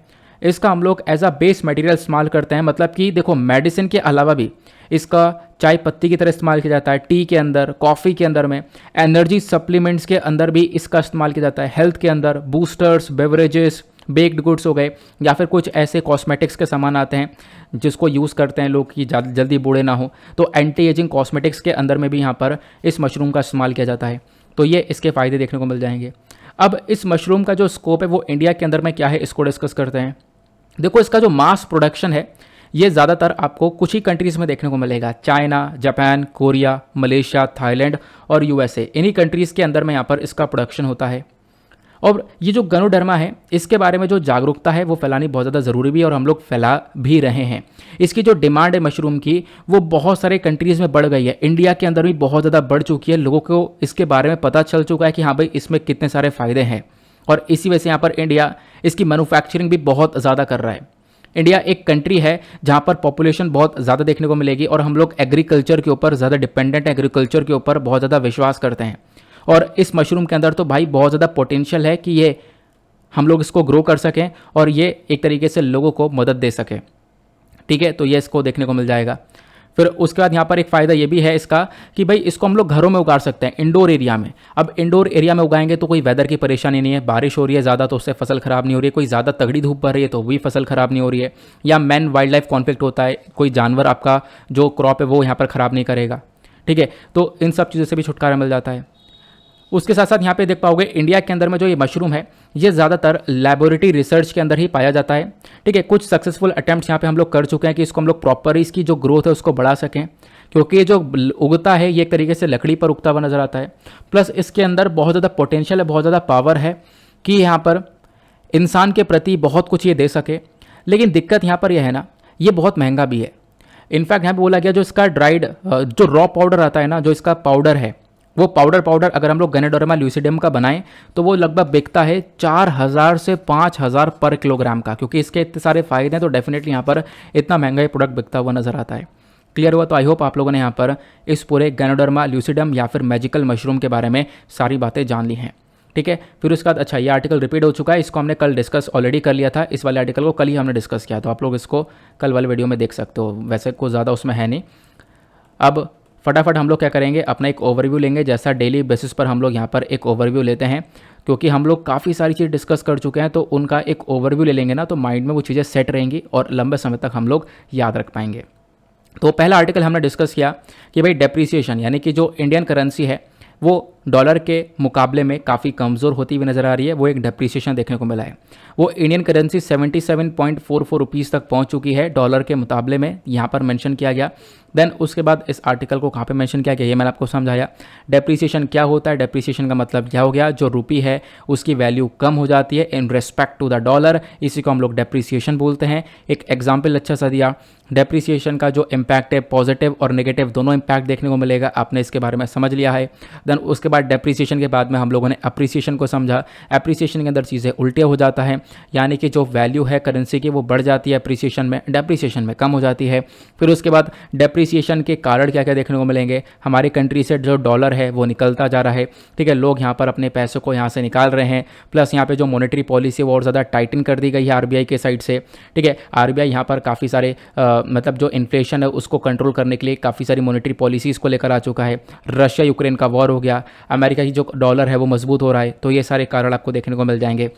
इसका हम लोग एज अ बेस मटेरियल इस्तेमाल करते हैं, मतलब कि देखो मेडिसिन के अलावा भी इसका चाय पत्ती की तरह इस्तेमाल किया जाता है, टी के अंदर, कॉफ़ी के अंदर में, एनर्जी सप्लीमेंट्स के अंदर भी इसका इस्तेमाल किया जाता है, हेल्थ के अंदर बूस्टर्स, बेवरेजेस, बेक्ड गुड्स हो गए, या फिर कुछ ऐसे कॉस्मेटिक्स के सामान आते हैं जिसको यूज़ करते हैं लोग कि जल्दी बूढ़े ना हो, तो एंटी एजिंग कॉस्मेटिक्स के अंदर में भी यहाँ पर इस मशरूम का इस्तेमाल किया जाता है। तो ये इसके फ़ायदे देखने को मिल जाएंगे। अब इस मशरूम का जो स्कोप है वो इंडिया के अंदर में क्या है, इसको डिस्कस करते हैं। देखो, इसका जो मास प्रोडक्शन है ये ज़्यादातर आपको कुछ ही कंट्रीज़ में देखने को मिलेगा। China, Japan, Korea, Malaysia, Thailand और यूएसए, इन्हीं कंट्रीज़ के अंदर में यहाँ पर इसका प्रोडक्शन होता है। और ये जो गनोडर्मा है, इसके बारे में जो जागरूकता है वो फैलानी बहुत ज़्यादा ज़रूरी भी है, और हम लोग फैला भी रहे हैं। इसकी जो डिमांड है मशरूम की, वो बहुत सारे कंट्रीज़ में बढ़ गई है। इंडिया के अंदर भी बहुत ज़्यादा बढ़ चुकी है। लोगों को इसके बारे में पता चल चुका है कि हाँ भाई, इसमें कितने सारे फ़ायदे हैं, और इसी वजह से यहाँ पर इंडिया इसकी मैन्युफैक्चरिंग भी बहुत ज़्यादा कर रहा है। इंडिया एक कंट्री है जहाँ पर पॉपुलेशन बहुत ज़्यादा देखने को मिलेगी, और हम लोग एग्रीकल्चर के ऊपर ज़्यादा डिपेंडेंट है, एग्रीकल्चर के ऊपर बहुत ज़्यादा विश्वास करते हैं। और इस मशरूम के अंदर तो भाई बहुत ज़्यादा पोटेंशियल है कि ये हम लोग इसको ग्रो कर सकें और ये एक तरीके से लोगों को मदद दे सके। ठीक है, तो ये इसको देखने को मिल जाएगा। फिर उसके बाद यहाँ पर एक फ़ायदा ये भी है इसका कि भाई इसको हम लोग घरों में उगा सकते हैं, इंडोर एरिया में। अब इंडोर एरिया में उगाएंगे तो कोई वेदर की परेशानी नहीं है, बारिश हो रही है ज़्यादा तो उससे फसल ख़राब नहीं हो रही है, कोई ज़्यादा तगड़ी धूप पड़ रही है तो भी फसल ख़राब नहीं हो रही है, या मैन वाइल्ड लाइफ कॉन्फ्लिक्ट होता है, कोई जानवर आपका जो क्रॉप है वो यहाँ पर ख़राब नहीं करेगा। ठीक है, तो इन सब चीज़ों से भी छुटकारा मिल जाता है। उसके साथ साथ यहाँ पे देख पाओगे इंडिया के अंदर में जो ये मशरूम है ये ज़्यादातर लैबोरेटरी रिसर्च के अंदर ही पाया जाता है। ठीक है, कुछ सक्सेसफुल अटैम्प्ट्स यहाँ पे हम लोग कर चुके हैं कि इसको हम लोग प्रॉपर इसकी जो ग्रोथ है उसको बढ़ा सकें, क्योंकि ये जो उगता है ये एक तरीके से लकड़ी पर उगता हुआ नजर आता है। प्लस इसके अंदर बहुत ज़्यादा पोटेंशियल है, बहुत ज़्यादा पावर है कि यहाँ पर इंसान के प्रति बहुत कुछ ये दे सके। लेकिन दिक्कत यहाँ पर यह है ना, ये बहुत महंगा भी है। इनफैक्ट यहाँ पे बोला गया जो इसका ड्राइड जो रॉ पाउडर आता है ना, जो इसका पाउडर है, वो पाउडर अगर हम लोग गैनोडर्मा ल्यूसिडियम का बनाएं तो वो लगभग बिकता है 4000 से 5000 पर किलोग्राम का। क्योंकि इसके इतने सारे फायदे हैं तो डेफिनेटली यहाँ पर इतना महंगा ये प्रोडक्ट बिकता हुआ नजर आता है। क्लियर हुआ? तो आई होप आप लोगों ने यहाँ पर इस पूरे गैनोडर्मा ल्यूसिडियम या फिर मैजिकल मशरूम के बारे में सारी बातें जान ली हैं। ठीक है, फिर उसके बाद अच्छा ये आर्टिकल रिपीट हो चुका है, इसको हमने कल डिस्कस ऑलरेडी कर लिया था। इस वाले आर्टिकल को कल ही हमने डिस्कस किया, तो आप लोग इसको कल वाले वीडियो में देख सकते हो। वैसे कुछ ज़्यादा उसमें है नहीं। अब फटाफट हम लोग क्या करेंगे, अपना एक ओवरव्यू लेंगे। जैसा डेली बेसिस पर हम लोग यहाँ पर एक ओवरव्यू लेते हैं, क्योंकि हम लोग काफ़ी सारी चीज़ डिस्कस कर चुके हैं, तो उनका एक ओवरव्यू ले लेंगे ना तो माइंड में वो चीज़ें सेट रहेंगी और लंबे समय तक हम लोग याद रख पाएंगे। तो पहला आर्टिकल हमने डिस्कस किया कि भाई डेप्रिसिएशन, यानी कि जो इंडियन करेंसी है वो डॉलर के मुकाबले में काफ़ी कमज़ोर होती हुई नज़र आ रही है, वो एक डेप्रिसिएशन देखने को मिला है। वो इंडियन करेंसी 77.44 रुपीज़ तक पहुंच चुकी है डॉलर के मुकाबले में, यहाँ पर मेंशन किया गया। देन उसके बाद इस आर्टिकल को कहाँ पे मेंशन किया गया ये मैंने आपको समझाया। डेप्रिसिएशन क्या होता है, डेप्रिसिएशन का मतलब क्या हो गया, जो रुपी है उसकी वैल्यू कम हो जाती है in respect to the dollar, इसी को हम लोग डेप्रिसिएशन बोलते हैं। एक एग्जाम्पल अच्छा सा दिया। डेप्रिसिएशन का जो इम्पैक्ट है पॉजिटिव और नेगेटिव दोनों इम्पैक्ट देखने को मिलेगा, आपने इसके बारे में समझ लिया है। देन उसके बाद डेप्रिसिएशन के बाद में हम लोगों ने अप्रिसिएशन को समझा। अप्रिसिएशन के अंदर चीज़ें उल्टे हो जाता है, यानी कि जो वैल्यू है करेंसी की वो बढ़ जाती है अप्रिसिएशन में, डेप्रिसिएशन में कम हो जाती है। फिर उसके बाद डेप्रिसिएशन के कारण क्या क्या देखने को मिलेंगे, हमारी कंट्री से जो डॉलर है वो निकलता जा रहा है। ठीक है, लोग यहाँ पर अपने पैसों को यहाँ से निकाल रहे हैं। प्लस यहाँ पे जो मॉनेटरी पॉलिसी वो और ज़्यादा टाइटन कर दी गई है आरबीआई के साइड से। ठीक है, आरबीआई यहाँ पर काफ़ी सारे मतलब जो इन्फ्लेशन है उसको कंट्रोल करने के लिए काफ़ी सारी मॉनेटरी पॉलिसीज़ को लेकर आ चुका है। रशिया यूक्रेन का वॉर हो गया, अमेरिका की जो डॉलर है वो मजबूत हो रहा है, तो ये सारे कारण आपको देखने को मिल जाएंगे।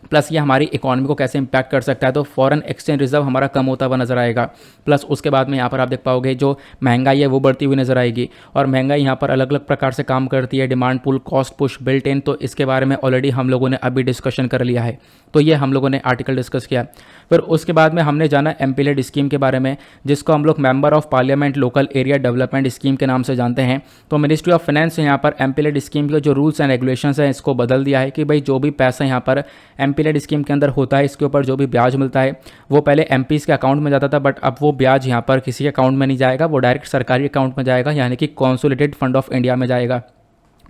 प्लस ये हमारी इकॉनमी को कैसे इंपैक्ट कर सकता है, तो फॉरेन एक्सचेंज रिजर्व हमारा कम होता हुआ नजर आएगा। प्लस उसके बाद में यहाँ पर आप देख पाओगे जो महंगाई है वो बढ़ती हुई नजर आएगी, और महंगाई यहाँ पर अलग अलग प्रकार से काम करती है, demand pull, cost push, built in, तो इसके बारे में ऑलरेडी हम लोगों ने अभी डिस्कशन कर लिया है, तो ये हम लोगों ने आर्टिकल डिस्कस किया। फिर उसके बाद में हमने जाना एमपीलेड स्कीम के बारे में, जिसको हम लोग member of parliament local area development scheme के नाम से जानते हैं। तो मिनिस्ट्री ऑफ फाइनेंस ने यहाँ पर एमपीलेड स्कीम के जो रूल्स एंड रेगुलेशंस हैं इसको बदल दिया है कि भाई जो भी पैसा यहाँ पर एमपीलेड स्कीम के अंदर होता है इसके ऊपर जो भी ब्याज मिलता है वो पहले एमपीज़ के अकाउंट में जाता था, बट अब वो ब्याज यहाँ पर किसी के अकाउंट में नहीं जाएगा, वो डायरेक्ट सरकारी अकाउंट में जाएगा, यानी कि कॉन्सोलिडेटेड फंड ऑफ इंडिया में जाएगा।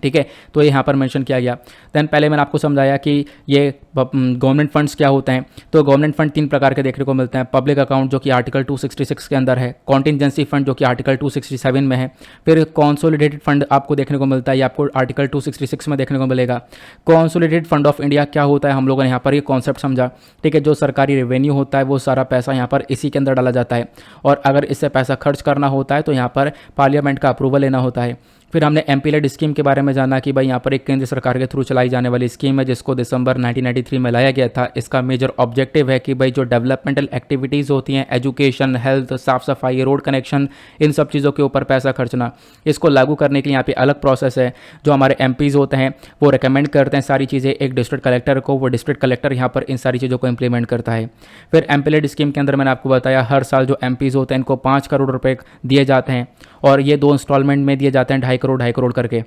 ठीक है, तो ये यहाँ पर मेंशन किया गया। देन पहले मैंने आपको समझाया कि ये गवर्नमेंट फंड्स क्या होते हैं, तो गवर्नमेंट फंड 3 प्रकार के देखने को मिलते हैं। पब्लिक अकाउंट जो कि आर्टिकल 266 के अंदर है, कॉन्टिजेंसी फंड जो कि आर्टिकल 267 में है, फिर कॉन्सोलिडेटेड फंड आपको देखने को मिलता है, ये आपको आर्टिकल 266 में देखने को मिलेगा। कॉन्सोलिडेटेड फंड ऑफ इंडिया क्या होता है, हम लोगों ने यहाँ पर ये कॉन्सेप्ट समझा। ठीक है, जो सरकारी रेवेन्यू होता है वो सारा पैसा यहाँ पर इसी के अंदर डाला जाता है, और अगर इससे पैसा खर्च करना होता है तो यहाँ पर पार्लियामेंट का अप्रूवल लेना होता है। फिर हमने एमपी-लेड स्कीम के बारे में जाना कि भाई यहाँ पर एक केंद्र सरकार के थ्रू चलाई जाने वाली स्कीम है जिसको दिसंबर 1993 में लाया गया था। इसका मेजर ऑब्जेक्टिव है कि भाई जो डेवलपमेंटल एक्टिविटीज़ होती हैं, एजुकेशन, हेल्थ, साफ सफाई, रोड कनेक्शन, इन सब चीज़ों के ऊपर पैसा खर्चना, इसको लागू करने के लिए यहाँ पे अलग प्रोसेस है। जो हमारे एमपीज़ होते हैं वो रिकमेंड करते हैं सारी चीज़ें एक डिस्ट्रिक्ट कलेक्टर को, वो डिस्ट्रिक्ट कलेक्टर यहाँ पर इन सारी चीज़ों को इंप्लीमेंट करता है। फिर एमपी-लेड स्कीम के अंदर मैंने आपको बताया हर साल जो एमपीज़ होते हैं इनको 5 करोड़ रुपए दिए जाते हैं और ये 2 इंस्टॉलमेंट में दिए जाते हैं, 2.5 करोड़ करके।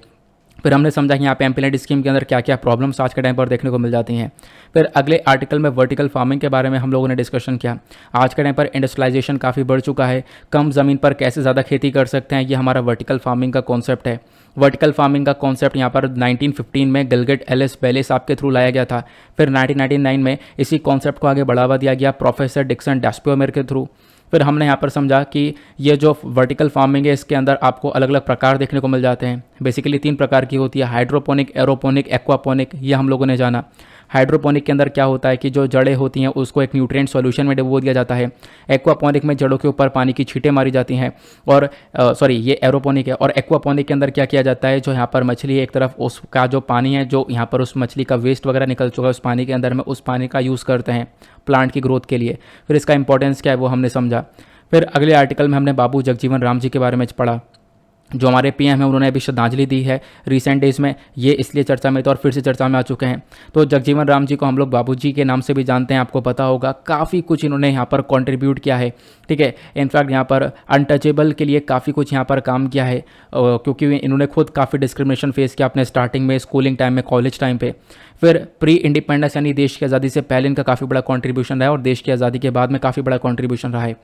फिर हमने समझा कि यहाँ पे एमपी-लेड स्कीम के अंदर क्या क्या प्रॉब्लम्स आज के टाइम पर देखने को मिल जाती हैं। फिर अगले आर्टिकल में वर्टिकल फार्मिंग के बारे में हम लोगों ने डिस्कशन किया। आज के टाइम पर इंडस्ट्रियलाइजेशन काफ़ी बढ़ चुका है, कम ज़मीन पर कैसे ज़्यादा खेती कर सकते हैं, ये हमारा वर्टिकल फार्मिंग का कॉन्सेप्ट है। वर्टिकल फार्मिंग का कॉन्सेप्ट यहाँ पर 1915 में गिलगेट एलिस बेले साहब के थ्रू लाया गया था। फिर 1999 में इसी कॉन्सेप्ट को आगे बढ़ावा दिया गया प्रोफेसर डिक्सन डैस्पियोमेर के थ्रू। फिर हमने यहाँ पर समझा कि ये जो वर्टिकल फार्मिंग है इसके अंदर आपको अलग अलग प्रकार देखने को मिल जाते हैं। बेसिकली 3 प्रकार की होती है, हाइड्रोपोनिक, एरोपोनिक, एक्वापोनिक, ये हम लोगों ने जाना। हाइड्रोपोनिक के अंदर क्या होता है कि जो जड़ें होती हैं उसको एक न्यूट्रिएंट सॉल्यूशन में डुबो दिया जाता है। एक्वापोनिक में जड़ों के ऊपर पानी की छींटें मारी जाती हैं और ये एरोपोनिक है। और एक्वापोनिक के अंदर क्या किया जाता है, जो यहाँ पर मछली है एक तरफ उसका जो पानी है, जो यहाँ पर उस मछली का वेस्ट वगैरह निकल चुका है उस पानी के अंदर में, उस पानी का यूज़ करते हैं प्लांट की ग्रोथ के लिए। फिर इसका इंपॉर्टेंस क्या है वो हमने समझा। फिर अगले आर्टिकल में हमने बाबू जगजीवन राम जी के बारे में पढ़ा, जो हमारे पीएम हैं उन्होंने अभी श्रद्धांजलि दी है रिसेंट डेज में, ये इसलिए चर्चा में थे और फिर से चर्चा में आ चुके हैं। तो जगजीवन राम जी को हम लोग बाबू जी के नाम से भी जानते हैं, आपको पता होगा काफ़ी कुछ इन्होंने यहाँ पर कंट्रीब्यूट किया है, ठीक है। इनफैक्ट यहाँ पर अनटचेबल के लिए काफ़ी कुछ यहाँ पर काम किया है, क्योंकि इन्होंने खुद काफ़ी डिस्क्रिमिनेशन फेस किया अपने स्टार्टिंग में, स्कूलिंग टाइम में, कॉलेज टाइम पे। फिर प्री इंडिपेंडेंस यानी देश की आज़ादी से पहले इनका काफ़ी बड़ा कॉन्ट्रीब्यूशन रहा है और देश की आज़ादी के बाद में काफ़ी बड़ा कॉन्ट्रीब्यूशन रहा है।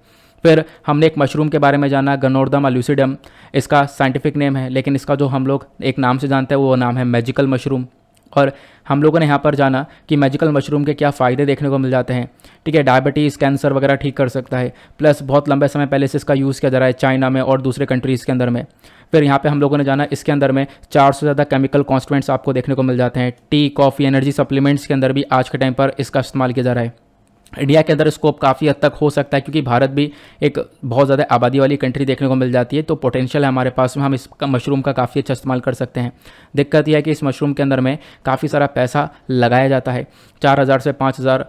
फिर हमने एक मशरूम के बारे में जाना, गनोर्दम अलूसिडम इसका साइंटिफिक नेम है, लेकिन इसका जो हम लोग एक नाम से जानते हैं वो नाम है मैजिकल मशरूम। और हम लोगों ने यहाँ पर जाना कि मैजिकल मशरूम के क्या फ़ायदे देखने को मिल जाते हैं, ठीक है। डायबिटीज़, कैंसर वगैरह ठीक कर सकता है, प्लस बहुत लंबे समय पहले से इसका यूज़ किया जा रहा है चाइना में और दूसरे कंट्रीज़ के अंदर में। फिर यहाँ पे हम लोगों ने जाना इसके अंदर में 400 से ज़्यादा केमिकल कॉन्स्टिट्यूएंट्स आपको देखने को मिल जाते हैं। टी, कॉफ़ी, एनर्जी सप्लीमेंट्स के अंदर भी आज के टाइम पर इसका इस्तेमाल किया जा रहा है। इंडिया के अंदर स्कोप काफ़ी हद तक हो सकता है क्योंकि भारत भी एक बहुत ज़्यादा आबादी वाली कंट्री देखने को मिल जाती है, तो पोटेंशियल है हमारे पास में, हम इस मशरूम का काफ़ी अच्छा इस्तेमाल कर सकते हैं। दिक्कत यह है कि इस मशरूम के अंदर में काफ़ी सारा पैसा लगाया जाता है, 4000 से 5000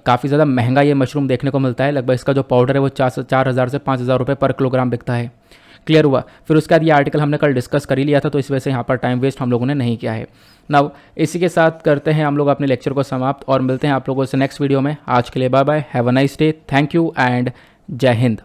काफ़ी ज़्यादा महंगा ये मशरूम देखने को मिलता है। लगभग इसका जो पाउडर है वो 4000 से 5000 रुपये पर किलोग्राम बिकता है। क्लियर हुआ। फिर उसके बाद ये आर्टिकल हमने कल डिस्कस कर ही लिया था, तो इस वजह से यहाँ पर टाइम वेस्ट हम लोगों ने नहीं किया है। नाउ इसी के साथ करते हैं हम लोग अपने लेक्चर को समाप्त और मिलते हैं आप लोगों से नेक्स्ट वीडियो में। आज के लिए bye bye, have a nice day, thank you and जय हिंद।